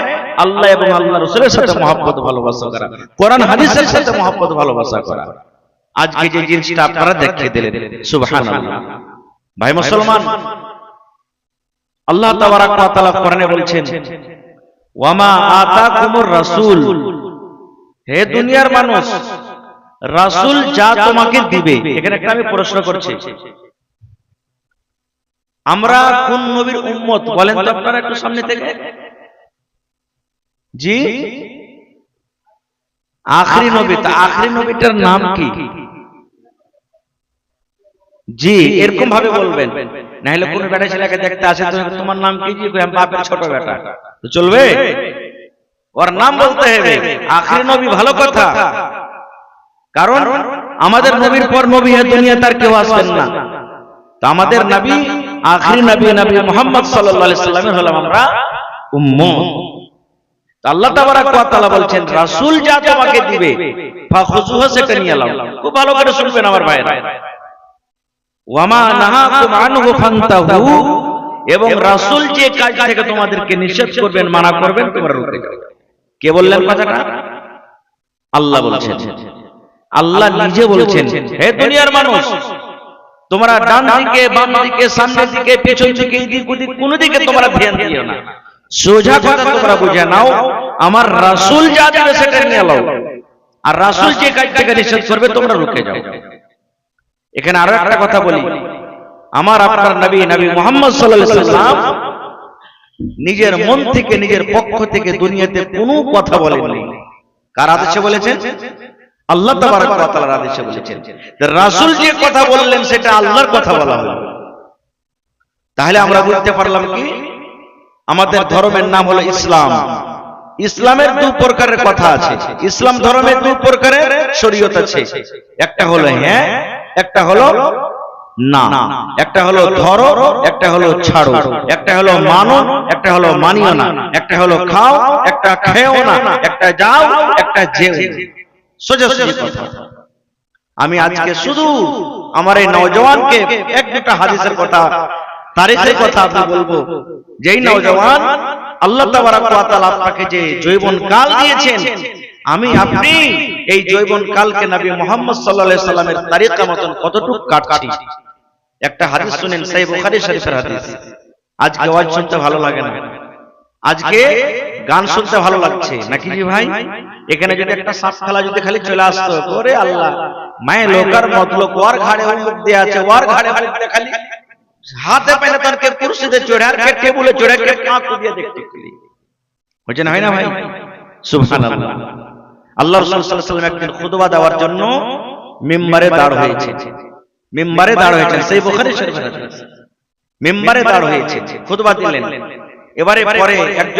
আল্লাহ এবং আল্লাহ রাসূলের সাথে মহব্বত ভালোবাসা করা, কোরআন হাদিসের সাথে মহব্বত ভালোবাসা করা। আজকে যে জিনিসটা আপনারা দেখিয়ে দিলেন, সুবহানাল্লাহ। ভাই মুসলমান, আল্লাহ তাবারাক ওয়া তাআলা কোরআনে বলছেন, ওয়ামা আতাকুমুর রাসূল, হে দুনিয়ার মানুষ, রাসূল যা তোমাকে দিবে। এখানে একটা আমি প্রশ্ন করছি, আমরা কোন নবীর উম্মত বলেন তো আপনারা একটু সামনে থেকে? জি, আখরি নবী। তা আখরি নবীটার নাম কি? জি, এরকম ভাবে বলবেন, না হলে কোন বেটা ছেলেকে দেখতে আসে, তোমার নাম কি? জি, বাপের ছোট বেটা, তো চলবে? ওর নাম বলতে হবে। আখরি নবী ভালো কথা, কারণ আমাদের নবীর পর নবী দুনিয়া তার কেউ আসবেন না। তো আমাদের নবী আখেরি নবী নবী মুহাম্মদ সাল্লাল্লাহু আলাইহি সাল্লামের হলাম আমরা উম্মত। আল্লাহ তাবারাক ওয়া তাআলা বলছেন রাসূল যা তোমাকে দিবে ফাখুযুহু সেটা নিয়ে নাও। খুব ভালো করে শুনবেন আমার ভাইরা। ওয়ামা নাহাকুম আনহু ফান্তাহু, এবং রাসূল যে কাজ থেকে তোমাদেরকে নিষেধ করবেন মানা করবেন তোমরা রুখে যাও। কে বললেন কথাটা? আল্লাহ বলছেন। আল্লাহ নিজে বলছেন হে দুনিয়ার মানুষ, তোমরা ডান দিকে বাম দিকে সামনে দিকে পেছন দিকে এদিক ওদিক কোন দিকে তোমরা ধ্যান দিও না, সোজা কথা তোমরা বুঝে নাও আমার রাসূল যা দেবে সেটা নিয়ে নাও, আর রাসূল যে কাজ থেকে নিষেধ করবে তোমরা রুখে যাও। এখানে আরো একটা কথা বলি, আমার আপনার নবী নবী মুহাম্মদ সাল্লাল্লাহু আলাইহি ওয়াসাল্লাম নিজের মন থেকে নিজের পক্ষ থেকে দুনিয়াতে কোনো কথা বলেননি। কার আদেশে বলেছেন? আল্লাহ তাবারক ওয়া তাআলার আদেশে বলেছেন। রাসূল যে কথা বললেন সেটা আল্লাহর কথা বলা হলো। তাহলে আমরা বুঝতে পারলাম কি আমাদের ধর্মের নাম হলো ইসলাম। ইসলামের দুই প্রকারের কথা আছে। ইসলাম ধর্মের দুই প্রকারের শরীয়ত আছে, একটা হলো হ্যাঁ, একটা হলো না, একটা হলো ধরো, একটা হলো ছাড়ো, একটা হলো মানো, একটা হলো মানিও না, একটা হলো খাও, একটা খেও না, একটা যাও, একটা যেও। সোজা সোজা কথা। আমি আজকে শুধু আমার এই নওজওয়ানকে এক দুটা হাদিসের কথা, তারিখের কথা আমি বলবো। যেই নওজওয়ান আল্লাহ তাবারক ওয়া তাআলা আপনাকে যে যৌবন কাল দিয়েছেন, আমি আপনি এই যৌবন কালকে নবী মুহাম্মদ সাল্লাল্লাহু আলাইহি সাল্লামের তরিকা মতন কতটুকু কাটছি। একটা হাদিস শুনেন, সহিহ বুখারী শরীফের হাদিস। আজকে ওয়াজ শুনতে ভালো লাগে না, আজকে গান শুনতে ভালো লাগছে নাকি জি ভাই? এখানে যদি একটা সাপ খেলা যদি খালি চলে আসতো, ওরে আল্লাহ মায়ে লোকার মতলব ওয়ার ঘাড়ে মুখ দিয়ে আছে, ওয়ার ঘাড়ে মুখ দিয়ে খালি হাতে পেলে তারকে কুরসিতে চড়ে আর কে টেবিলে চড়ে কে কাঁক দিয়ে দেখতে হচ্ছে না, হয় না ভাই? সুবহানাল্লাহ। আল্লাহ রাসূল সাল্লাল্লাহু আলাইহি ওয়াসাল্লাম একদিন খুতবা দেওয়ার জন্য মিম্বারে দাঁড় হয়েছে। মিম্বারে দাঁড় হয়েছেন, সহিহ বুখারী শরীফের হাদিস। মিম্বারে দাঁড় হয়েছে, খুতবা দিলেন। এবারে পরে একজন